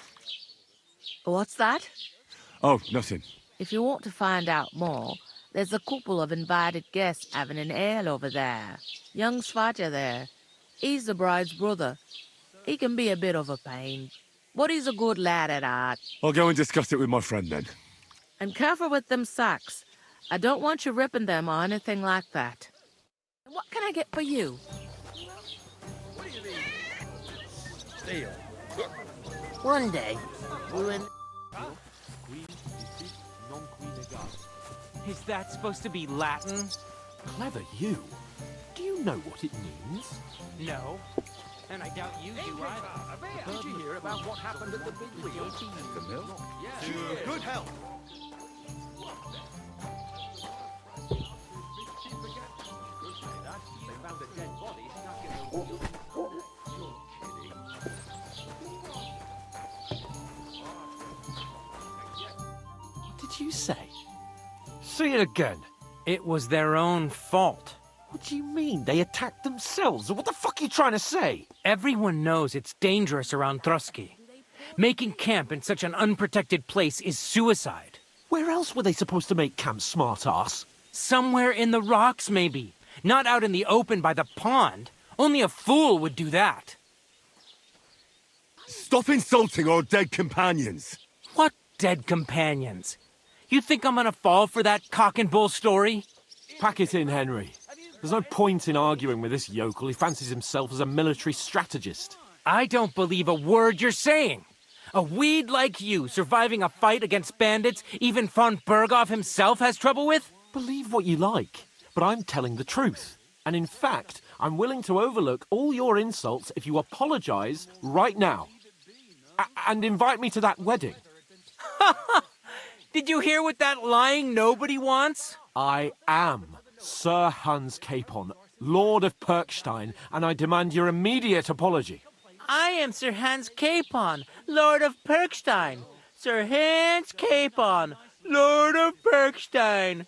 What's that? Oh, nothing. If you want to find out more, there's a couple of invited guests having an ale over there. Young Svatja there. He's the bride's brother. He can be a bit of a pain, but he's a good lad at heart. I'll go and discuss it with my friend then. And careful with them sacks. I don't want you ripping them or anything like that. And what can I get for you? What do you mean? Steel. One day, we were in... Is that supposed to be Latin? Clever you. Do you know what it means? No. And I doubt you do either. Did you hear about what happened at the big wheel at the mill? Yeah. Good help. They found a dead body stuck in the... You're kidding. What did you say? Say it again. It was their own fault. What do you mean? They attacked themselves? What the fuck are you trying to say? Everyone knows it's dangerous around Trusky. Making camp in such an unprotected place is suicide. Where else were they supposed to make camp, smart-ass? Somewhere in the rocks, maybe. Not out in the open by the pond. Only a fool would do that. Stop insulting our dead companions. What dead companions? You think I'm gonna fall for that cock and bull story? Pack it in, Henry. There's no point in arguing with this yokel. He fancies himself as a military strategist. I don't believe a word you're saying. A weed like you surviving a fight against bandits even von Berghoff himself has trouble with? Believe what you like, but I'm telling the truth. And in fact, I'm willing to overlook all your insults if you apologize right now. And invite me to that wedding. Did you hear what that lying nobody wants? I am Sir Hans Capon, Lord of Perkstein, and I demand your immediate apology. I am Sir Hans Capon, Lord of Perkstein. Sir Hans Capon, Lord of Perkstein.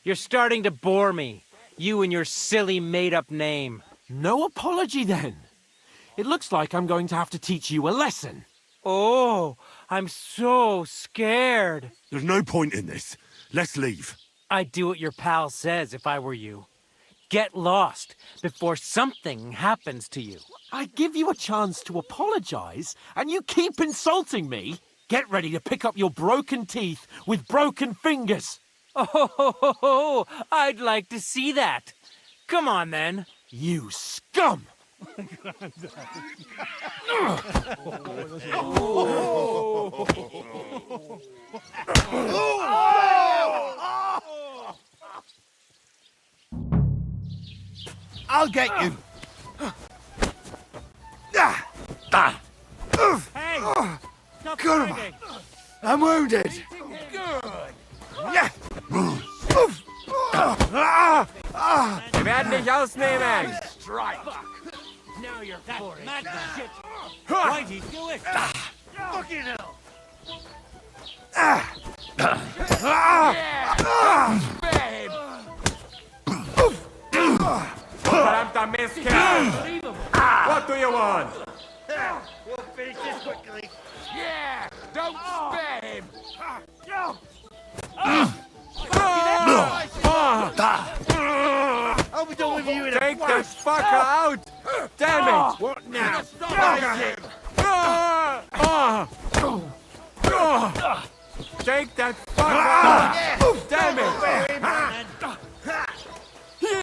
You're starting to bore me. You and your silly made-up name. No apology, then. It looks like I'm going to have to teach you a lesson. Oh, I'm so scared. There's no point in this. Let's leave. I'd do what your pal says if I were you. Get lost before something happens to you. I give you a chance to apologize, and you keep insulting me. Get ready to pick up your broken teeth with broken fingers. Oh, I'd like to see that. Come on, then. You scum! I'll get you. Hey! Stop Good. fighting. I'm wounded. Good. Wir werden dich ausnehmen! Strike. Now you're for it. Shit. Righty, do it. Fucking hell. Verdammter Mistkerl! What do you want? We'll finish this quickly. Yeah! Don't spare him! I'll be done with you in a Take flash. this fucker out! Damn it! What now? Take that fucker out! Damn it!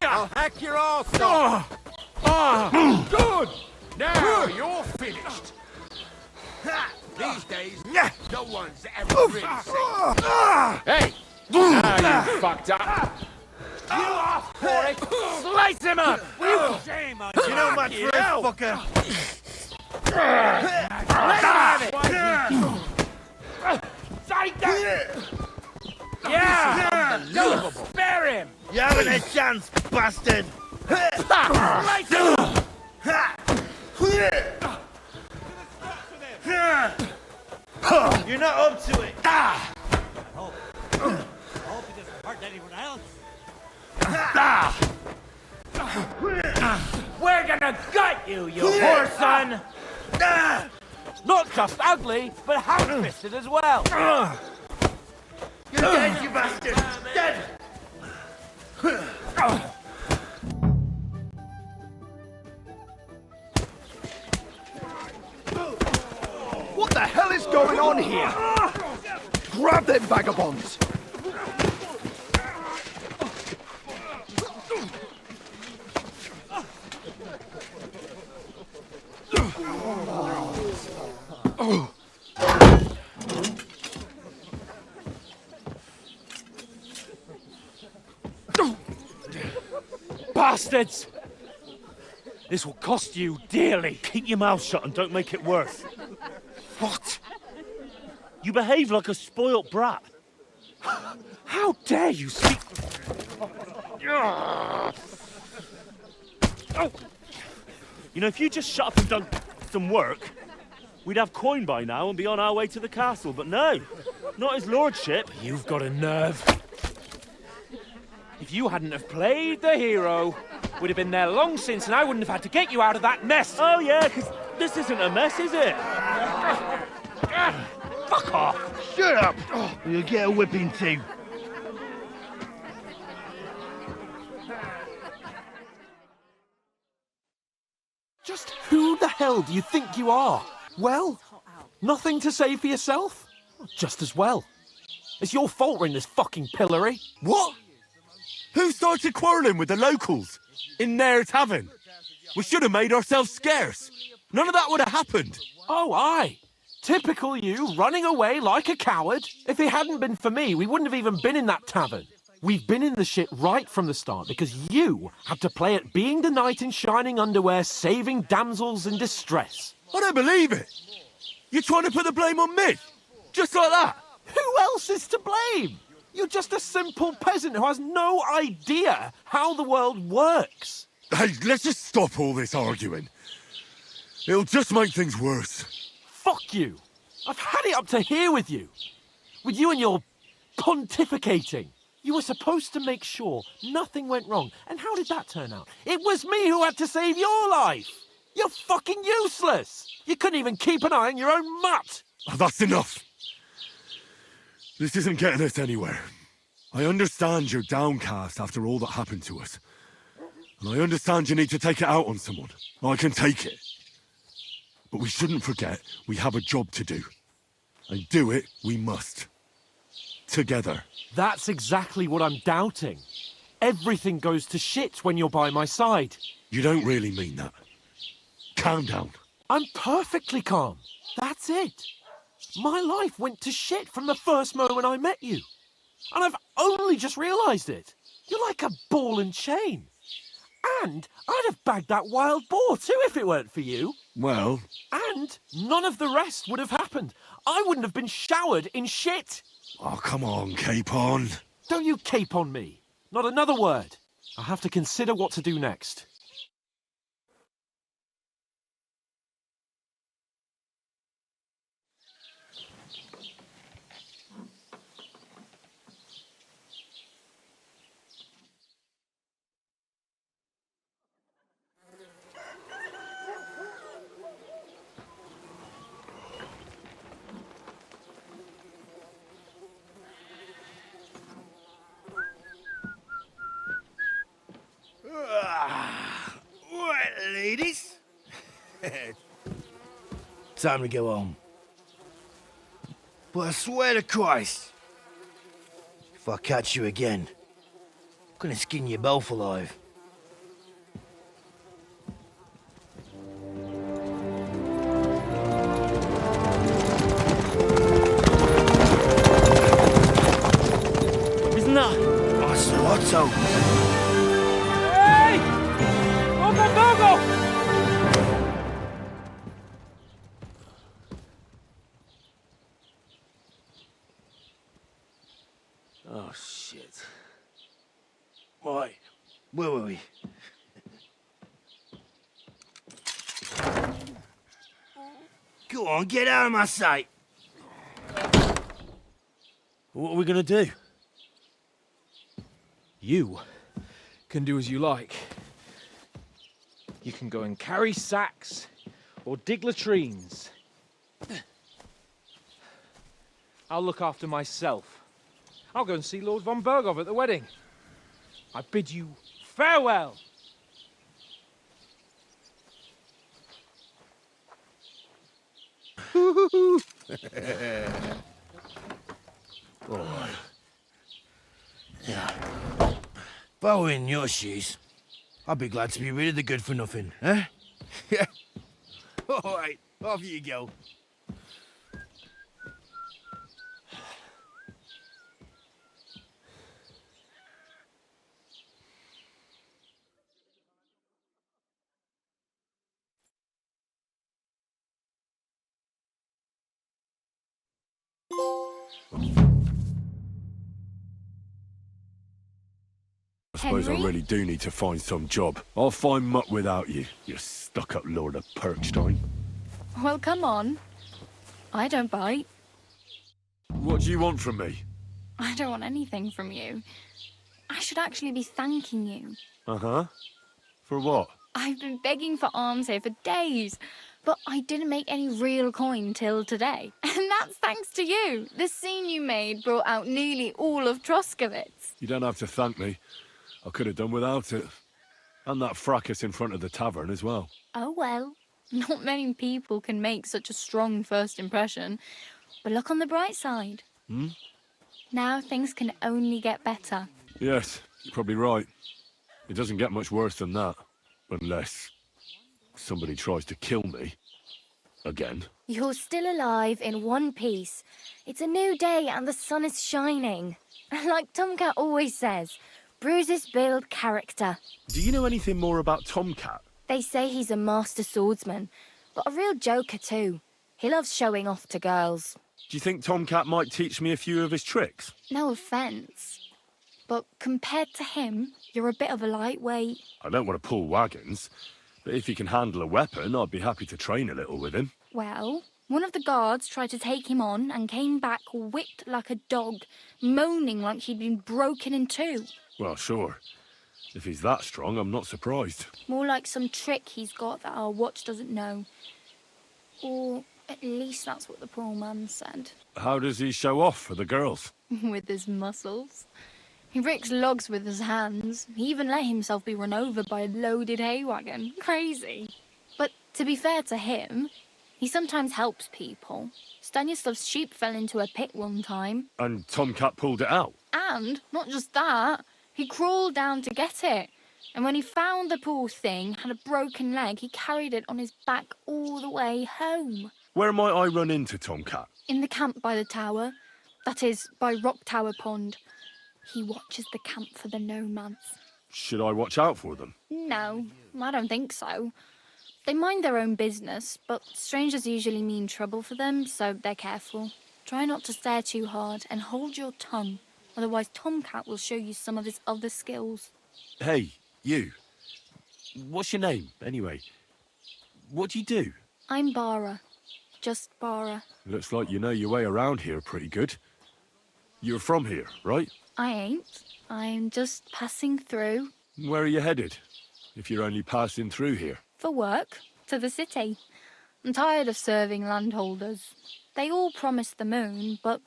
I'll hack your arse off! Good! Now you're finished! These days, no one's ever really safe. Hey! Now you fucked up! You off for it. Slice him up. Shame on you. You know my truth, fucker. Let him have it. Sight that. Yeah. Don't spare him. You haven't a chance, bastard. Slice him up. You're not up to it. We're gonna gut you, you whore son! Not just ugly, but ham-fisted as well. You're dead, you bastard. Dead. What the hell is going on here? Grab them vagabonds! Bastards! This will cost you dearly. Keep your mouth shut and don't make it worse. What? You behave like a spoilt brat. How dare you speak... You know, if you just shut up and done some work, we'd have coin by now and be on our way to the castle. But no, not his lordship. You've got a nerve. If you hadn't have played the hero, we'd have been there long since and I wouldn't have had to get you out of that mess. Oh yeah, because this isn't a mess, is it? Fuck off. Shut up! You'll get a whipping too. Just who the hell do you think you are? Well, nothing to say for yourself? Just as well. It's your fault we're in this fucking pillory. What? Who started quarrelling with the locals? In their tavern? We should have made ourselves scarce. None of that would have happened. Oh, aye. Typical you, running away like a coward. If it hadn't been for me, we wouldn't have even been in that tavern. We've been in the shit right from the start because you had to play at being the knight in shining underwear, saving damsels in distress. I don't believe it. You're trying to put the blame on me? Just like that? Who else is to blame? You're just a simple peasant who has no idea how the world works. Hey, let's just stop all this arguing. It'll just make things worse. Fuck you. I've had it up to here with you. With you and your pontificating. You were supposed to make sure nothing went wrong. And how did that turn out? It was me who had to save your life. You're fucking useless! You couldn't even keep an eye on your own mutt! Oh, that's enough! This isn't getting us anywhere. I understand you're downcast after all that happened to us. And I understand you need to take it out on someone. I can take it. But we shouldn't forget we have a job to do. And do it we must. Together. That's exactly what I'm doubting. Everything goes to shit when you're by my side. You don't really mean that. Calm down. I'm perfectly calm. That's it. My life went to shit from the first moment I met you. And I've only just realised it. You're like a ball and chain. And I'd have bagged that wild boar too if it weren't for you. Well... And none of the rest would have happened. I wouldn't have been showered in shit. Oh, come on, Capon. Don't you cape on me. Not another word. I'll have to consider what to do next. Right, ladies. Time to go home. But I swear to Christ, if I catch you again, I'm gonna skin you both alive. Isn't that? Oh, Sir Otto. Hey! Bogo! Oh, shit. Right, where were we? Go on, get out of my sight. What are we gonna do? You can do as you like. You can go and carry sacks or dig latrines. I'll look after myself. I'll go and see Lord von Berghoff at the wedding. I bid you farewell. All right. Yeah. If I were in your shoes, I'd be glad to be rid of the good-for-nothing, eh? Yeah. All right, off you go. I suppose I Henry? really do need to find some job. I'll find mutt without you, you stuck-up Lord of Perkstein. Well, come on. I don't bite. What do you want from me? I don't want anything from you. I should actually be thanking you. Uh-huh. For what? I've been begging for alms here for days, but I didn't make any real coin till today. And that's thanks to you. The scene you made brought out nearly all of Troskowitz. You don't have to thank me. I could have done without it. And that fracas in front of the tavern as well. Oh well, not many people can make such a strong first impression. But look on the bright side. Hmm? Now things can only get better. Yes, you're probably right. It doesn't get much worse than that. Unless somebody tries to kill me. Again. You're still alive in one piece. It's a new day and the sun is shining. Like Tomcat always says, bruises build character. Do you know anything more about Tomcat? They say he's a master swordsman, but a real joker too. He loves showing off to girls. Do you think Tomcat might teach me a few of his tricks? No offence, but compared to him, you're a bit of a lightweight. I don't want to pull wagons, but if he can handle a weapon, I'd be happy to train a little with him. Well, one of the guards tried to take him on and came back whipped like a dog, moaning like he'd been broken in two. Well, sure. If he's that strong, I'm not surprised. More like some trick he's got that our watch doesn't know. Or at least that's what the poor man said. How does he show off for the girls? With his muscles. He ricks logs with his hands. He even let himself be run over by a loaded hay wagon. Crazy. But to be fair to him, he sometimes helps people. Stanislav's sheep fell into a pit one time. And Tomcat pulled it out? And, not just that, he crawled down to get it. And when he found the poor thing had a broken leg, he carried it on his back all the way home. Where might I run into Tomcat? In the camp by the tower. That is, by Rock Tower Pond. He watches the camp for the nomads. Should I watch out for them? No, I don't think so. They mind their own business, but strangers usually mean trouble for them, so they're careful. Try not to stare too hard and hold your tongue, otherwise Tomcat will show you some of his other skills. Hey, you. What's your name, anyway? What do you do? I'm Bara. Just Bara. Looks like you know your way around here pretty good. You're from here, right? I ain't. I'm just passing through. Where are you headed, if you're only passing through here? For work. To the city. I'm tired of serving landholders. They all promise the moon, but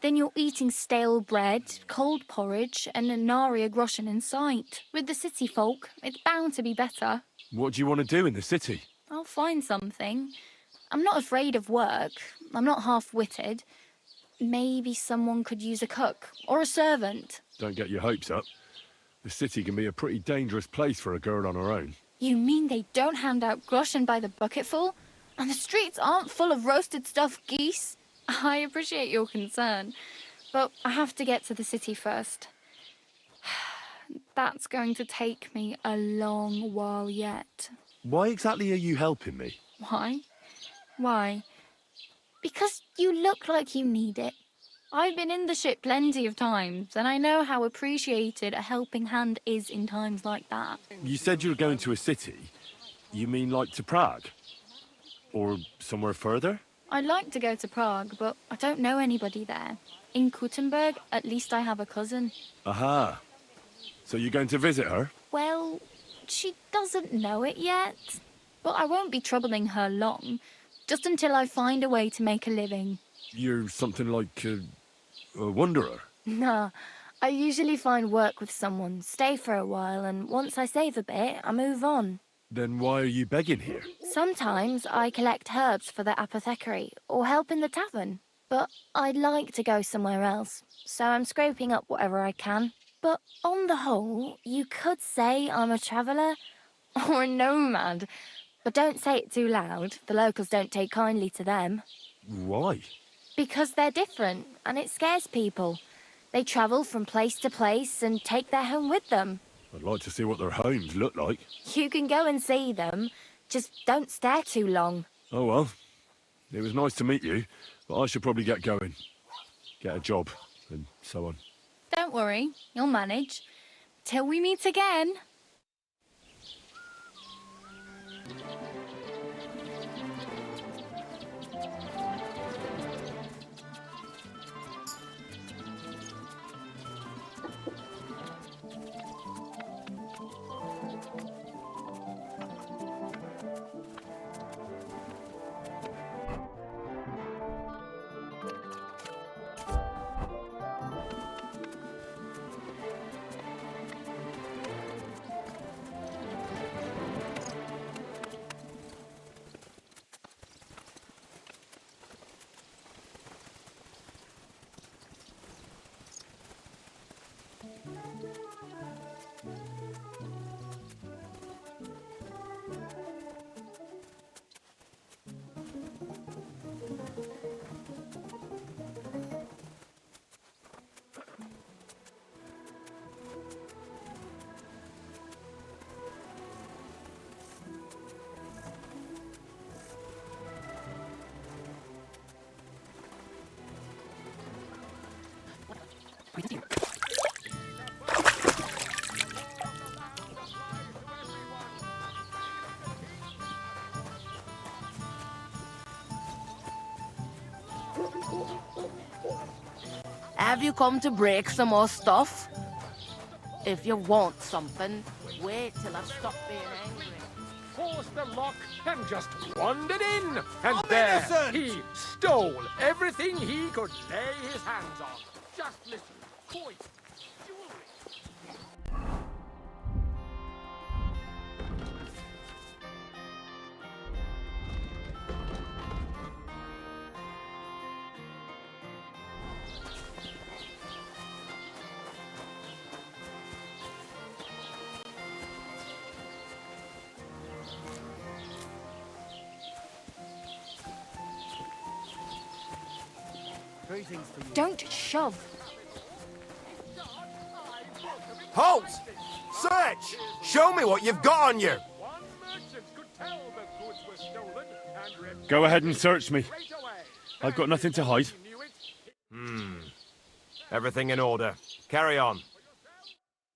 then you're eating stale bread, cold porridge, and a nary groschen in sight. With the city folk, it's bound to be better. What do you want to do in the city? I'll find something. I'm not afraid of work. I'm not half-witted. Maybe someone could use a cook or a servant. Don't get your hopes up. The city can be a pretty dangerous place for a girl on her own. You mean they don't hand out groschen by the bucketful? And the streets aren't full of roasted stuffed geese? I appreciate your concern, but I have to get to the city first. That's going to take me a long while yet. Why exactly are you helping me? Why? Why? Because you look like you need it. I've been in the ship plenty of times, and I know how appreciated a helping hand is in times like that. You said you were going to a city. You mean like to Prague? Or somewhere further? I'd like to go to Prague, but I don't know anybody there. In Kuttenberg, at least I have a cousin. Aha. So you're going to visit her? Well, she doesn't know it yet. But I won't be troubling her long. Just until I find a way to make a living. You're something like a wanderer? Nah, I usually find work with someone, stay for a while, and once I save a bit, I move on. Then why are you begging here? Sometimes I collect herbs for the apothecary, or help in the tavern. But I'd like to go somewhere else, so I'm scraping up whatever I can. But on the whole, you could say I'm a traveller, or a nomad. But don't say it too loud. The locals don't take kindly to them. Why? Because they're different, and it scares people. They travel from place to place and take their home with them. I'd like to see what their homes look like. You can go and see them. Just don't stare too long. Oh well. It was nice to meet you, but I should probably get going. Get a job, and so on. Don't worry, you'll manage. Till we meet again. Have you come to break some more stuff? If you want something, wait till I stop being angry. Forced the lock and just wandered in. And there he stole everything he could lay his hands on. Just listen. Toys, jewelry. Don't shove. Halt! Search! Show me what you've got on you! Go ahead and search me. I've got nothing to hide. Everything in order. Carry on.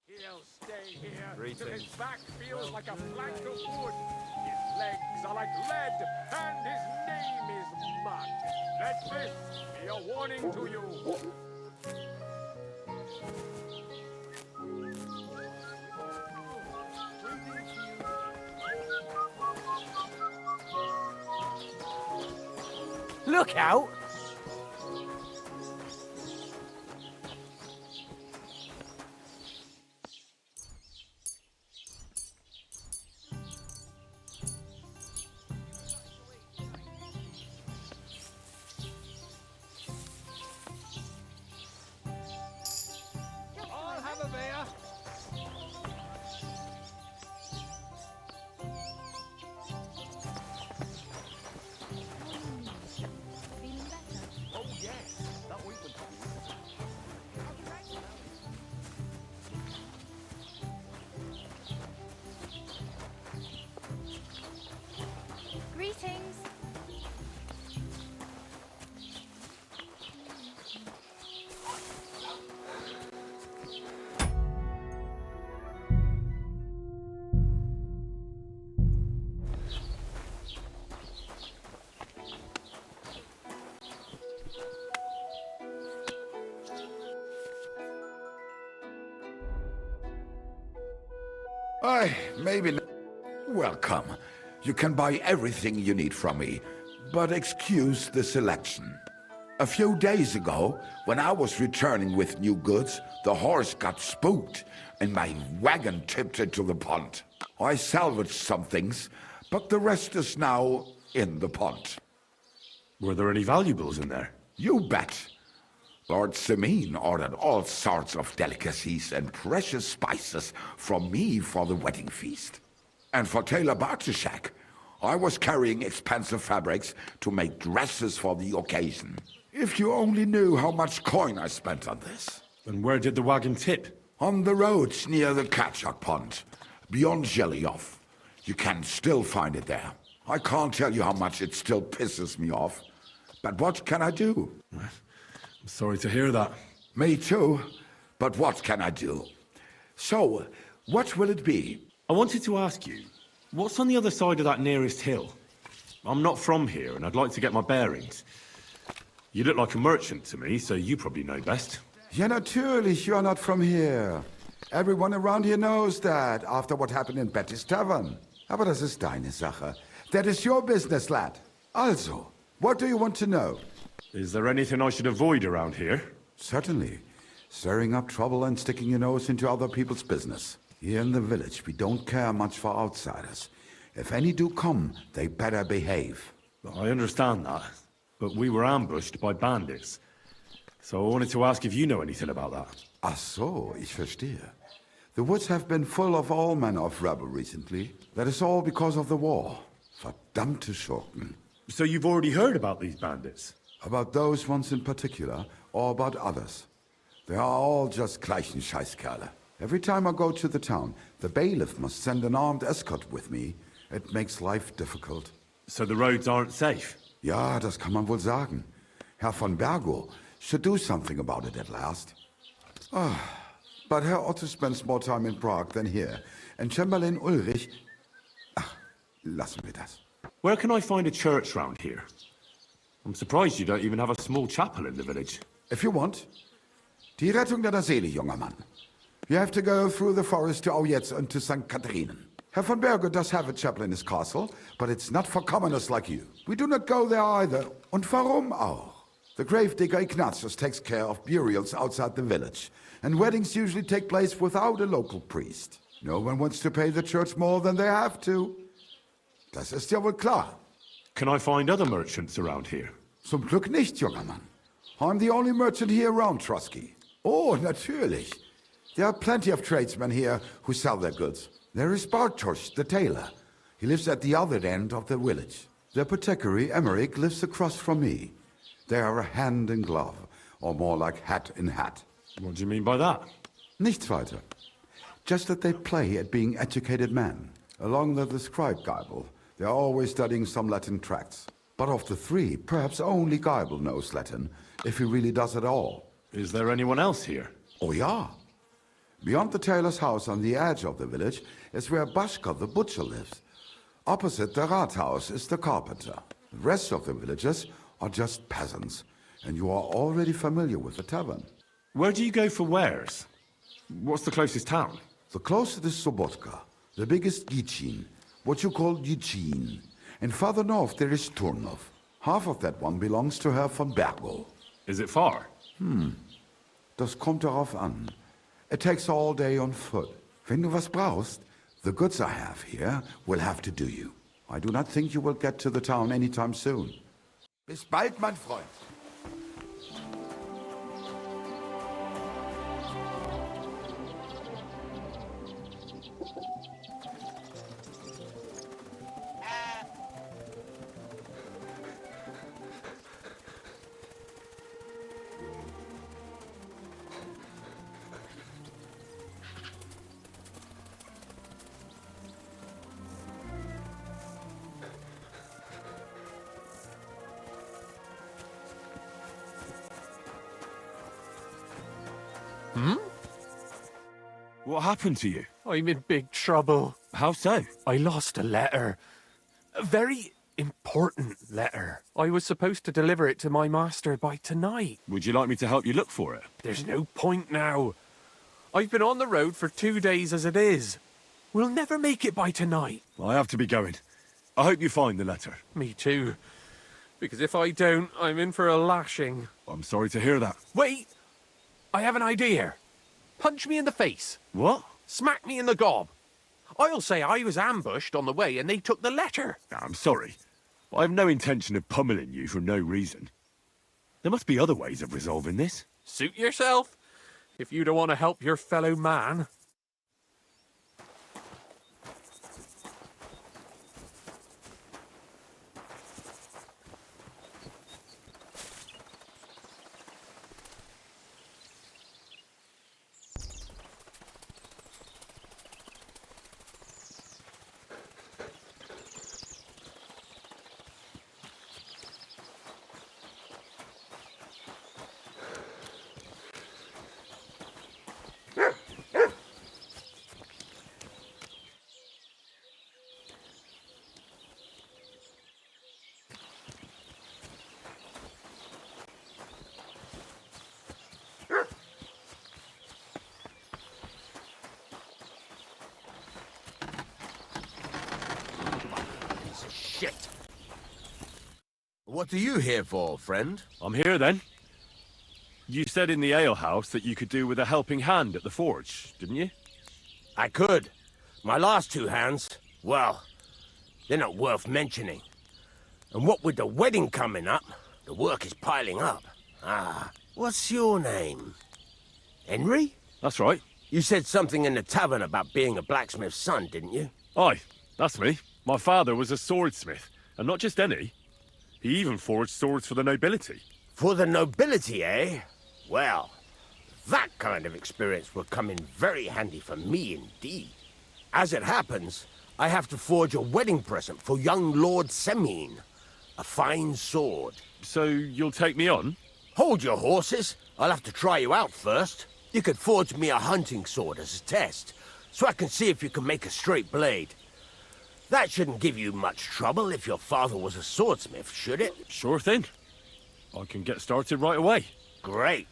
He'll stay here Greetings. till his back feels like a plank of wood. His legs are like lead, and his name is mud. Let this be a warning to you. Look out! I'll have a beer. Oh yes, that ointment. Greetings. Maybe not. Welcome. You can buy everything you need from me, but excuse the selection. A few days ago, when I was returning with new goods, the horse got spooked and my wagon tipped into the pond. I salvaged some things, but the rest is now in the pond. Were there any valuables in there? You bet. Lord Semine ordered all sorts of delicacies and precious spices from me for the wedding feast. And for Taylor Bartishak, I was carrying expensive fabrics to make dresses for the occasion. If you only knew how much coin I spent on this. And where did the wagon tip? On the roads near the Katchak Pond, beyond Jelioff. You can still find it there. I can't tell you how much it still pisses me off. But what can I do? I'm sorry to hear that. Me too. But what can I do? So, what will it be? I wanted to ask you, what's on the other side of that nearest hill? I'm not from here, and I'd like to get my bearings. You look like a merchant to me, so you probably know best. Ja, natürlich, you're not from here. Everyone around here knows that, after what happened in Betty's Tavern. Aber das ist deine Sache. That is your business, lad. Also, what do you want to know? Is there anything I should avoid around here? Certainly. Stirring up trouble and sticking your nose into other people's business. Here in the village, we don't care much for outsiders. If any do come, they better behave. I understand that, but we were ambushed by bandits. So I wanted to ask if you know anything about that. Ach so, ich verstehe. The woods have been full of all manner of rebel recently. That is all because of the war. Verdammte Schurken. So you've already heard about these bandits? About those ones in particular, or about others. They are all just gleichen Scheißkerle. Every time I go to the town, the bailiff must send an armed escort with me. It makes life difficult. So the roads aren't safe? Ja, das kann man wohl sagen. Herr von Bergo should do something about it at last. But Herr Otto spends more time in Prague than here. And Chamberlain Ulrich... lassen wir das. Where can I find a church round here? I'm surprised you don't even have a small chapel in the village. If you want. Die Rettung deiner Seele, junger Mann. You have to go through the forest to Aujetz and to St. Catharinen. Herr von Berger does have a chapel in his castle, but it's not for commoners like you. We do not go there either. Und warum auch? The gravedigger Ignatius takes care of burials outside the village, and weddings usually take place without a local priest. No one wants to pay the church more than they have to. Das ist ja wohl klar. Can I find other merchants around here? Zum Glück nicht, junger Mann. I'm the only merchant here around Trusky. Oh, natürlich. There are plenty of tradesmen here who sell their goods. There is Bartosz, the tailor. He lives at the other end of the village. The apothecary, Emmerich, lives across from me. They are hand in glove, or more like hat in hat. What do you mean by that? Nichts weiter. Just that they play at being educated men. Along with the scribe Geibel, they are always studying some Latin tracts. But of the three, perhaps only Geibel knows Latin, if he really does at all. Is there anyone else here? Oh, yeah. Beyond the tailor's house on the edge of the village is where Bashka the butcher lives. Opposite the Rathaus is the carpenter. The rest of the villagers are just peasants, and you are already familiar with the tavern. Where do you go for wares? What's the closest town? The closest is Sobotka, the biggest Gichin, what you call Gichin. And farther north there is Turnov. Half of that one belongs to Herr von Bergo. Is it far? Das kommt darauf an. It takes all day on foot. Wenn du was brauchst, the goods I have here will have to do you. I do not think you will get to the town anytime soon. Bis bald, mein Freund. What happened to you? I'm in big trouble. How so? I lost a letter. A very important letter. I was supposed to deliver it to my master by tonight. Would you like me to help you look for it? There's no point now. I've been on the road for 2 days as it is. We'll never make it by tonight. I have to be going. I hope you find the letter. Me too. Because if I don't, I'm in for a lashing. I'm sorry to hear that. Wait! I have an idea. Punch me in the face. What? Smack me in the gob. I'll say I was ambushed on the way and they took the letter. I'm sorry. I have no intention of pummeling you for no reason. There must be other ways of resolving this. Suit yourself. If you don't want to help your fellow man. Shit. What are you here for, friend? I'm here then. You said in the alehouse that you could do with a helping hand at the forge, didn't you? I could. My last 2 hands, well, they're not worth mentioning. And what with the wedding coming up, the work is piling up. What's your name? Henry? That's right. You said something in the tavern about being a blacksmith's son, didn't you? Aye, that's me. My father was a swordsmith, and not just any. He even forged swords for the nobility. For the nobility, eh? Well, that kind of experience will come in very handy for me indeed. As it happens, I have to forge a wedding present for young Lord Semine. A fine sword. So you'll take me on? Hold your horses. I'll have to try you out first. You could forge me a hunting sword as a test, so I can see if you can make a straight blade. That shouldn't give you much trouble if your father was a swordsmith, should it? Sure thing. I can get started right away. Great.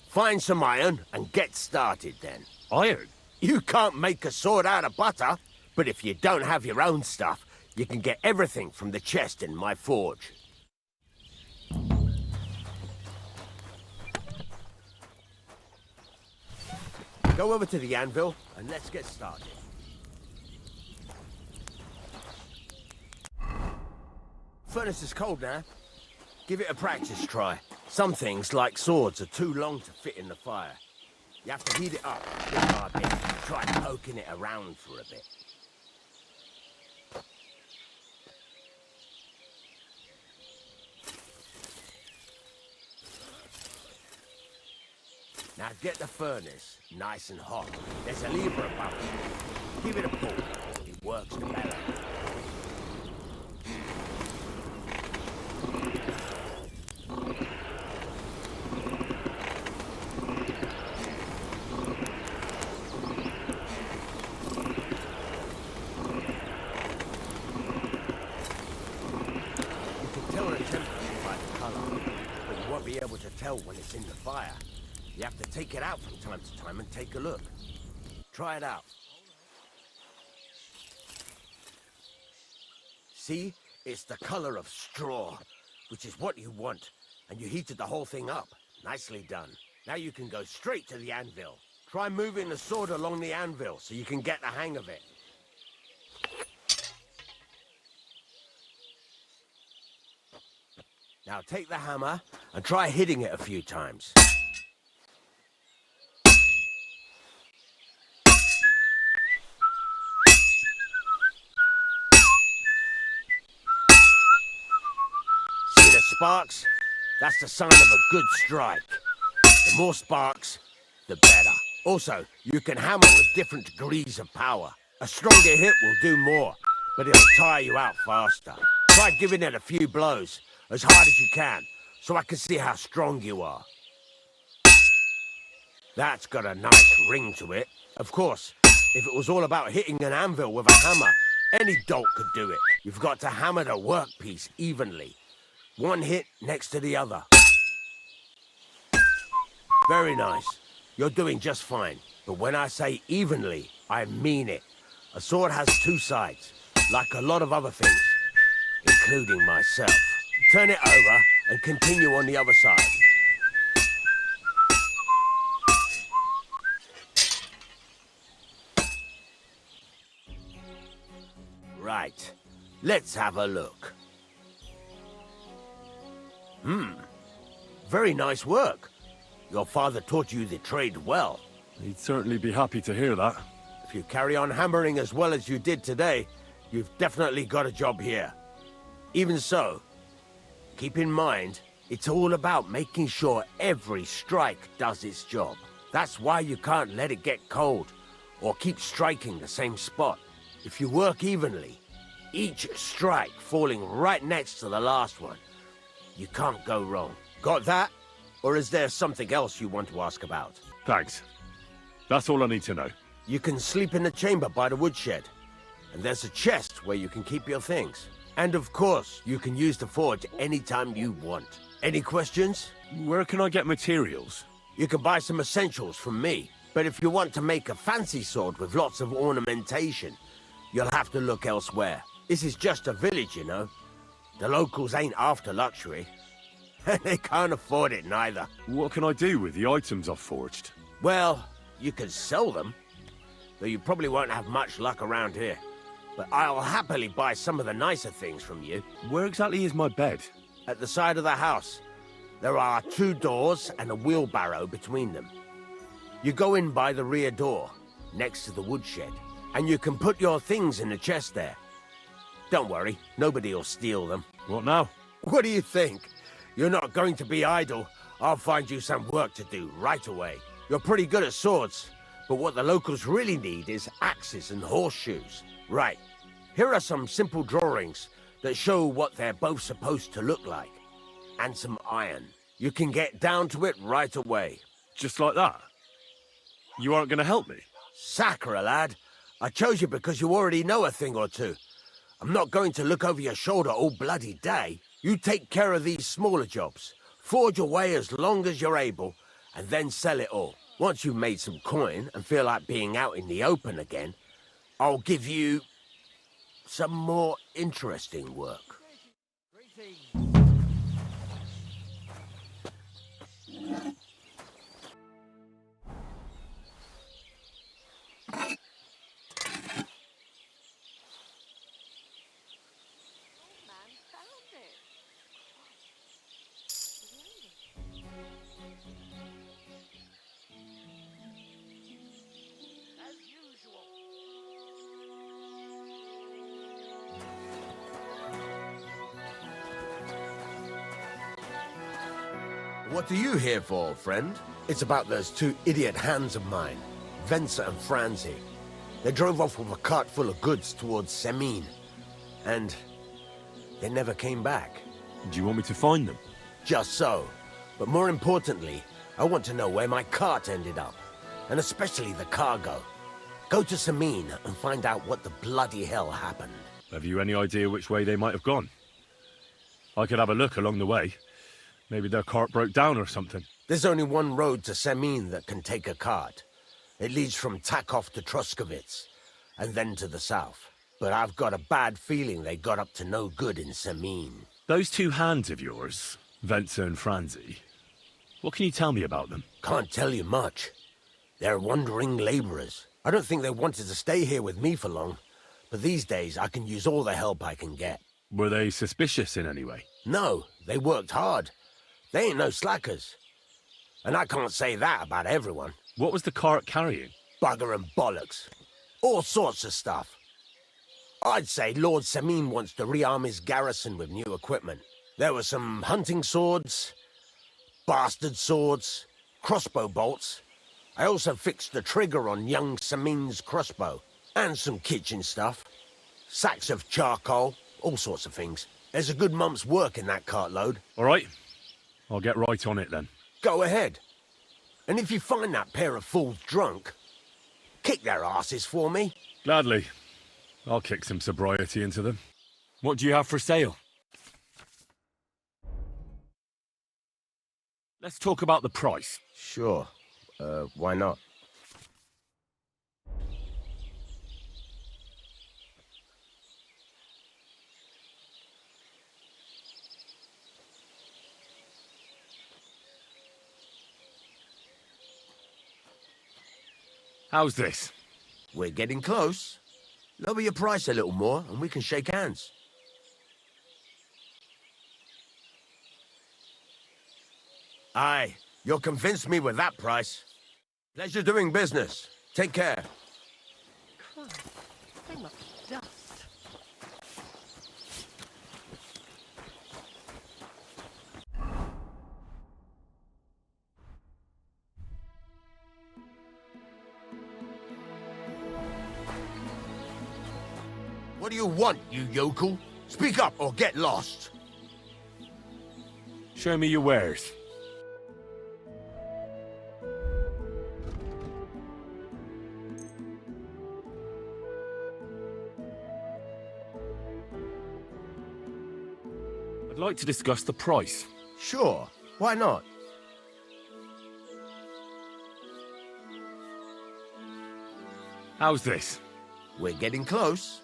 Find some iron and get started then. Iron? You can't make a sword out of butter, but if you don't have your own stuff, you can get everything from the chest in my forge. Go over to the anvil and let's get started. Furnace is cold now. Give it a practice try. Some things, like swords, are too long to fit in the fire. You have to heat it up bit by bit and try poking it around for a bit. Now get the furnace nice and hot. There's a lever above it. Give it a pull. It works better. Be able to tell when it's in the fire. You have to take it out from time to time and take a look. Try it out. See? It's the color of straw, which is what you want. And you heated the whole thing up. Nicely done. Now you can go straight to the anvil. Try moving the sword along the anvil so you can get the hang of it. Now take the hammer and try hitting it a few times. See the sparks? That's the sign of a good strike. The more sparks, the better. Also, you can hammer with different degrees of power. A stronger hit will do more, but it'll tire you out faster. Try giving it a few blows, as hard as you can, so I can see how strong you are. That's got a nice ring to it. Of course, if it was all about hitting an anvil with a hammer, any dolt could do it. You've got to hammer the workpiece evenly. One hit next to the other. Very nice. You're doing just fine. But when I say evenly, I mean it. A sword has two sides, like a lot of other things, including myself. Turn it over and continue on the other side. Right. Let's have a look. Very nice work. Your father taught you the trade well. He'd certainly be happy to hear that. If you carry on hammering as well as you did today, you've definitely got a job here. Even so, keep in mind, it's all about making sure every strike does its job. That's why you can't let it get cold, or keep striking the same spot. If you work evenly, each strike falling right next to the last one, you can't go wrong. Got that? Or is there something else you want to ask about? Thanks. That's all I need to know. You can sleep in the chamber by the woodshed, and there's a chest where you can keep your things. And of course, you can use the forge anytime you want. Any questions? Where can I get materials? You can buy some essentials from me, but if you want to make a fancy sword with lots of ornamentation, you'll have to look elsewhere. This is just a village, you know. The locals ain't after luxury. They can't afford it neither. What can I do with the items I've forged? Well, you can sell them, though you probably won't have much luck around here. But I'll happily buy some of the nicer things from you. Where exactly is my bed? At the side of the house. There are 2 doors and a wheelbarrow between them. You go in by the rear door, next to the woodshed, and you can put your things in the chest there. Don't worry, nobody'll steal them. What now? What do you think? You're not going to be idle. I'll find you some work to do right away. You're pretty good at swords, but what the locals really need is axes and horseshoes. Right, here are some simple drawings that show what they're both supposed to look like. And some iron. You can get down to it right away. Just like that? You aren't going to help me? Sacre, lad. I chose you because you already know a thing or two. I'm not going to look over your shoulder all bloody day. You take care of these smaller jobs. Forge away as long as you're able, and then sell it all. Once you've made some coin and feel like being out in the open again, I'll give you some more interesting work. What are you here for, friend? It's about those two idiot hands of mine, Venser and Franzi. They drove off with a cart full of goods towards Semine, and they never came back. Do you want me to find them? Just so. But more importantly, I want to know where my cart ended up, and especially the cargo. Go to Semine and find out what the bloody hell happened. Have you any idea which way they might have gone? I could have a look along the way. Maybe their cart broke down or something. There's only one road to Semine that can take a cart. It leads from Takov to Troskovitz, and then to the south. But I've got a bad feeling they got up to no good in Semine. Those two hands of yours, Venser and Franzi, what can you tell me about them? Can't tell you much. They're wandering laborers. I don't think they wanted to stay here with me for long, but these days I can use all the help I can get. Were they suspicious in any way? No, they worked hard. They ain't no slackers. And I can't say that about everyone. What was the cart carrying? Bugger and bollocks. All sorts of stuff. I'd say Lord Semine wants to rearm his garrison with new equipment. There were some hunting swords, bastard swords, crossbow bolts. I also fixed the trigger on young Semine's crossbow. And some kitchen stuff. Sacks of charcoal, all sorts of things. There's a good month's work in that cartload. All right. I'll get right on it then. Go ahead. And if you find that pair of fools drunk, kick their asses for me. Gladly. I'll kick some sobriety into them. What do you have for sale? Let's talk about the price. Sure. Why not? How's this? We're getting close. Lower your price a little more and we can shake hands. Aye, you'll convince me with that price. Pleasure doing business. Take care. Christ, so much dust. What do you want, you yokel? Speak up or get lost. Show me your wares. I'd like to discuss the price. Sure, why not? How's this? We're getting close.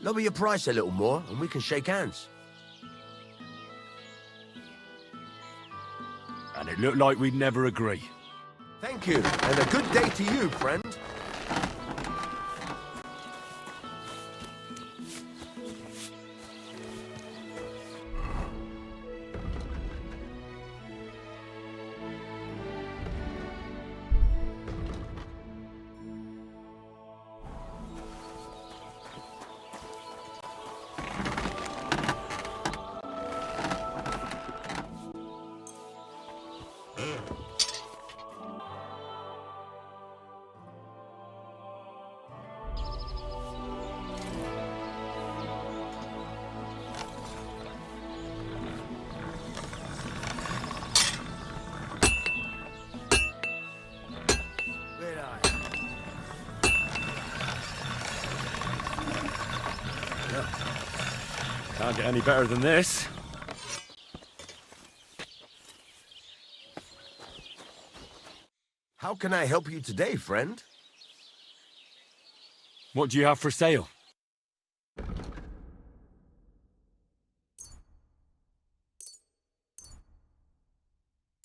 Lower your price a little more and we can shake hands. And it looked like we'd never agree. Thank you, and a good day to you, friend. Can't get any better than this. How can I help you today, friend? What do you have for sale?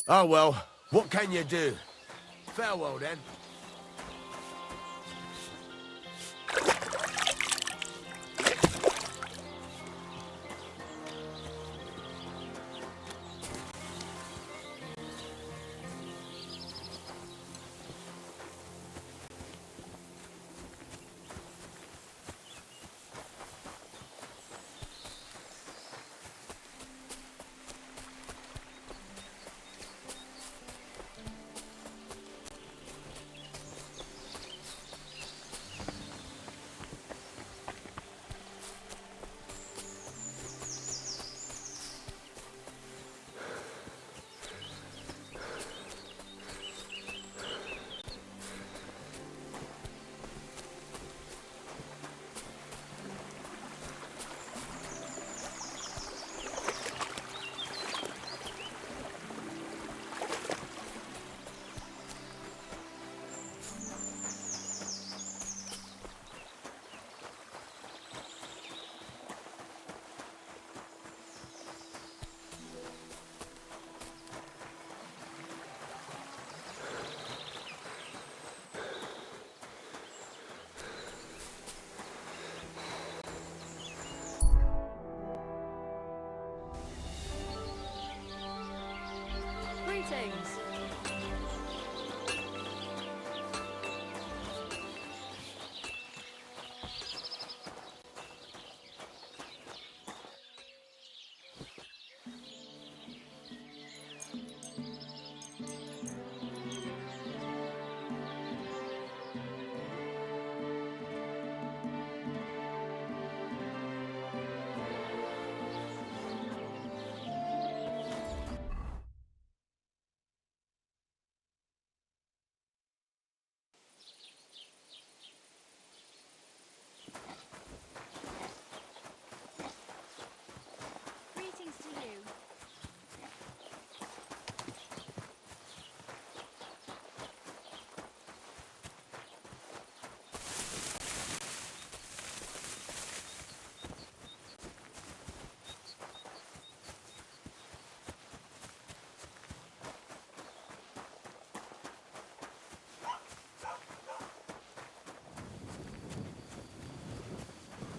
Oh, well, what can you do? Farewell, then. Greetings. Greetings to you.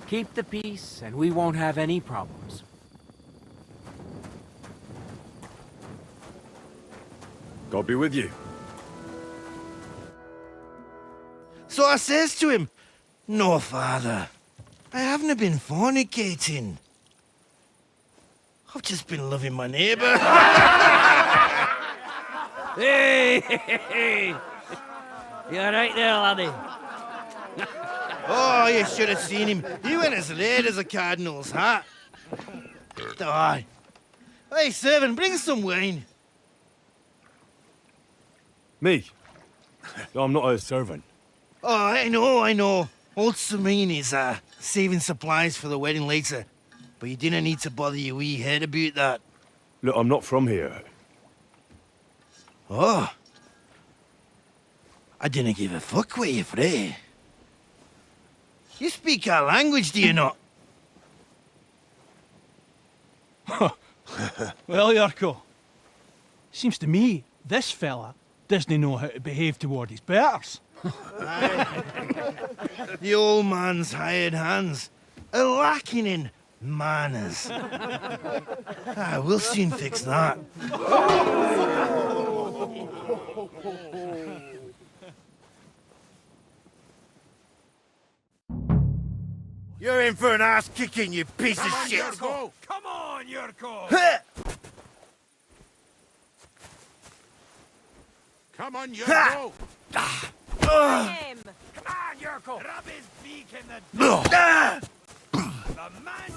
Keep the peace, and we won't have any problems. God be with you. So I says to him, "No, father, I haven't been fornicating. I've just been loving my neighbour." Hey! You alright there, laddie? Oh, you should have seen him. He went as red as a cardinal's hat. Aye. Hey, servant, bring some wine. Me? I'm not a servant. Oh, I know. Old Samine is saving supplies for the wedding later. But you didn't need to bother your wee head about that. Look, I'm not from here. Oh. I didn't give a fuck what you're frae. You speak our language, do you not? Well, Yurko, seems to me this fella doesn't know how to behave toward his betters. The old man's hired hands are lacking in manners. We'll soon fix that. You're in for an ass kicking, you piece of shit. Yurko! Come on, Yurko! Come on, Yurko! Him! Come on, Yurko! Rub his beak in the...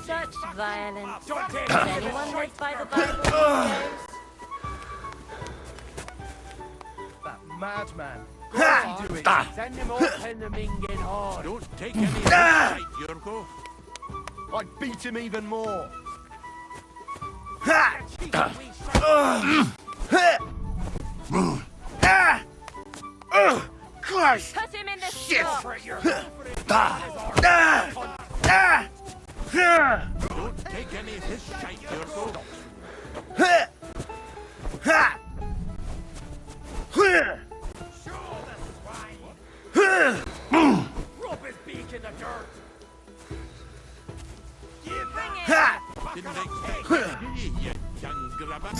Such violence. Don't take Does anyone live by the Bible these days? That madman. Go do it. Send him off in the minging hard. Don't take any sight, Yurko. I'd beat him even more. Christ! Put him in the Shit! Don't take any of his shite, Yurko. Rub his beak in the dirt. Didn't they take you, you young grubber?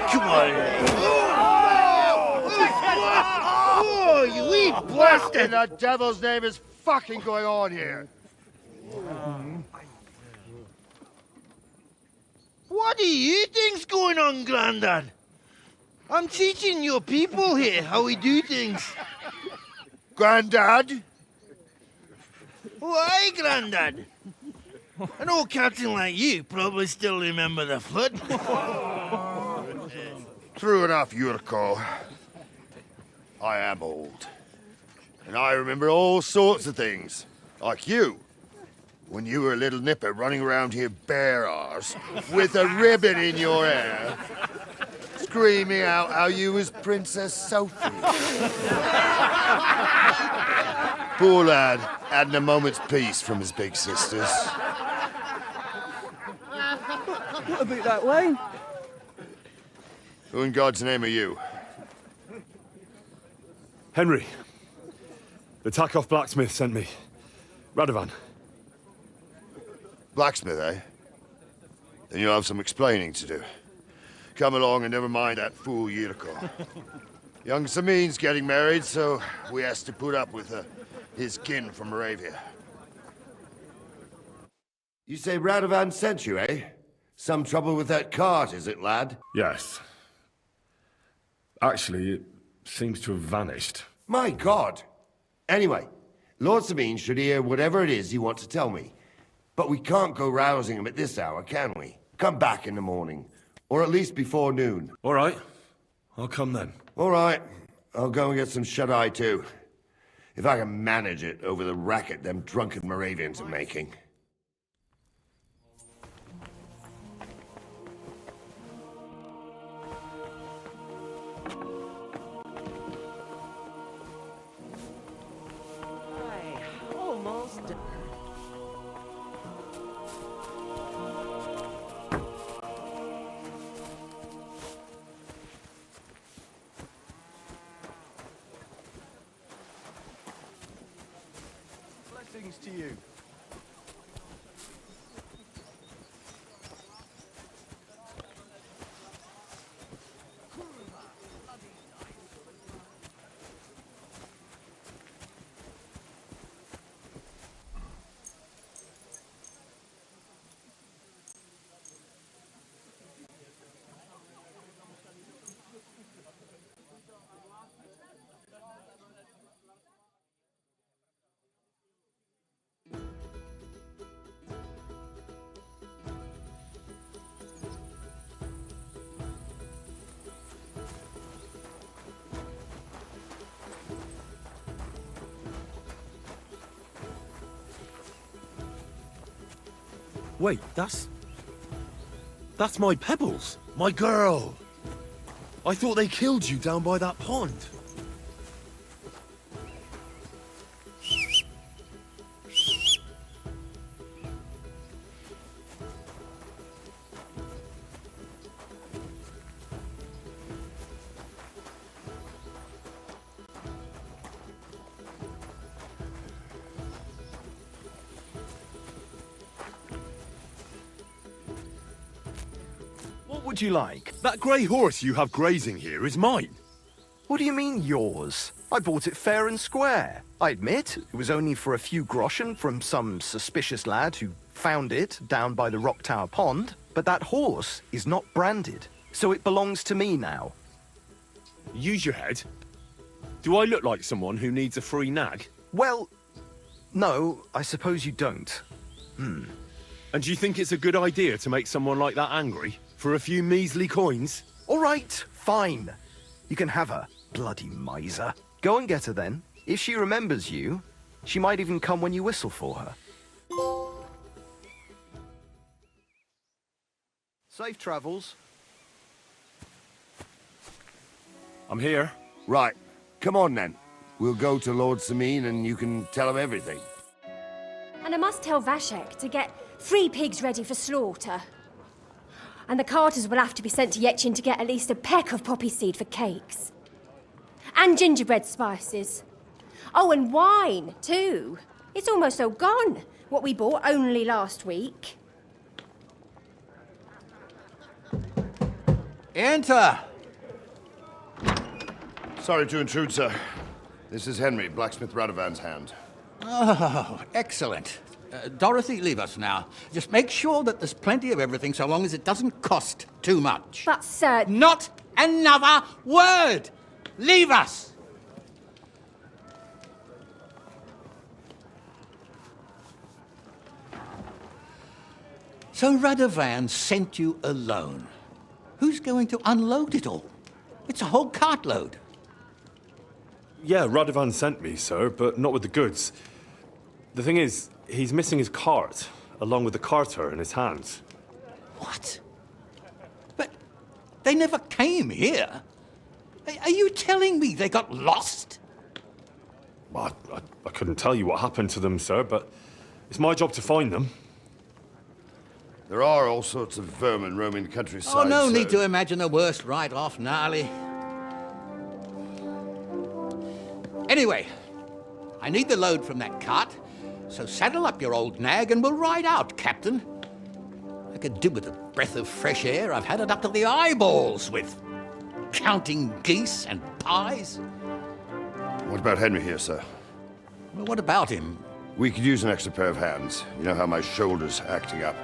Come on. Oh, you wee blasted! In the devil's name is fucking going on here? What do you think's going on, Grandad? I'm teaching your people here how we do things. Grandad? Why, Grandad? An old captain like you probably still remember the flood. True enough, Yurko. I am old. And I remember all sorts of things. Like you. When you were a little nipper running around here bare arse, with a ribbon in your hair, screaming out how you was Princess Sophie. Poor lad, hadn't a moment's peace from his big sisters. What about that wine? Who in God's name are you? Henry. The Takoff blacksmith sent me. Radovan. Blacksmith, eh? Then you'll have some explaining to do. Come along and never mind that fool Yurko. Young Samin's getting married, so we has to put up with his kin from Moravia. You say Radovan sent you, eh? Some trouble with that cart, is it, lad? Yes. Actually, it seems to have vanished. My God! Anyway, Lord Sabine should hear whatever it is you want to tell me. But we can't go rousing him at this hour, can we? Come back in the morning. Or at least before noon. All right. I'll come then. All right. I'll go and get some shut-eye too. If I can manage it over the racket them drunken Moravians are making. Almost. Blessings to you. Wait, that's my Pebbles. My girl. I thought they killed you down by that pond. What would you like? That grey horse you have grazing here is mine. What do you mean, yours? I bought it fair and square. I admit, it was only for a few groschen from some suspicious lad who found it down by the Rock Tower Pond, but that horse is not branded, so it belongs to me now. Use your head. Do I look like someone who needs a free nag? Well, no, I suppose you don't. And do you think it's a good idea to make someone like that angry? For a few measly coins? All right, fine. You can have her, bloody miser. Go and get her then. If she remembers you, she might even come when you whistle for her. Safe travels. I'm here. Right. Come on, then. We'll go to Lord Samin and you can tell him everything. And I must tell Vashek to get 3 pigs ready for slaughter. And the carters will have to be sent to Yetchin to get at least a peck of poppy seed for cakes. And gingerbread spices. Oh, and wine, too. It's almost all gone, what we bought only last week. Enter! Sorry to intrude, sir. This is Henry, blacksmith Radovan's hand. Oh, excellent. Dorothy, leave us now. Just make sure that there's plenty of everything so long as it doesn't cost too much. But, sir... Not another word! Leave us! So Radovan sent you alone. Who's going to unload it all? It's a whole cartload. Yeah, Radovan sent me, sir, but not with the goods. The thing is, he's missing his cart, along with the carter in his hands. What? But they never came here. Are you telling me they got lost? Well, I couldn't tell you what happened to them, sir, but it's my job to find them. There are all sorts of vermin roaming the countryside. Oh, no sir. need to imagine the worst right off, gnarly. Anyway, I need the load from that cart, so saddle up your old nag and we'll ride out, Captain. I could do with a breath of fresh air. I've had it up to the eyeballs with counting geese and pies. What about Henry here, sir? Well, what about him? We could use an extra pair of hands. You know how my shoulder's acting up.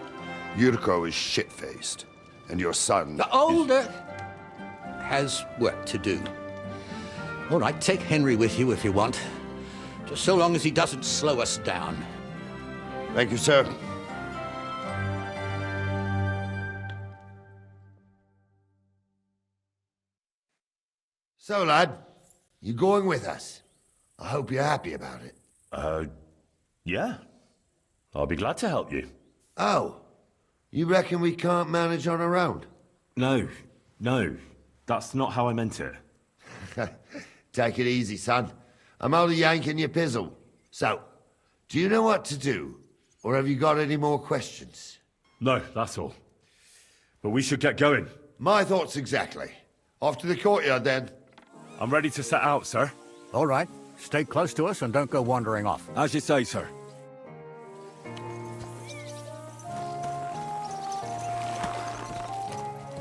Yurko is shit-faced, and your son... The older has work to do. All right, take Henry with you if you want. Just so long as he doesn't slow us down. Thank you, sir. So, lad, you going with us? I hope you're happy about it. Yeah. I'll be glad to help you. Oh, you reckon we can't manage on our own? No. That's not how I meant it. Take it easy, son. I'm only yanking your pizzle. So, do you know what to do? Or have you got any more questions? No, that's all. But we should get going. My thoughts exactly. Off to the courtyard, then. I'm ready to set out, sir. All right. Stay close to us and don't go wandering off. As you say, sir.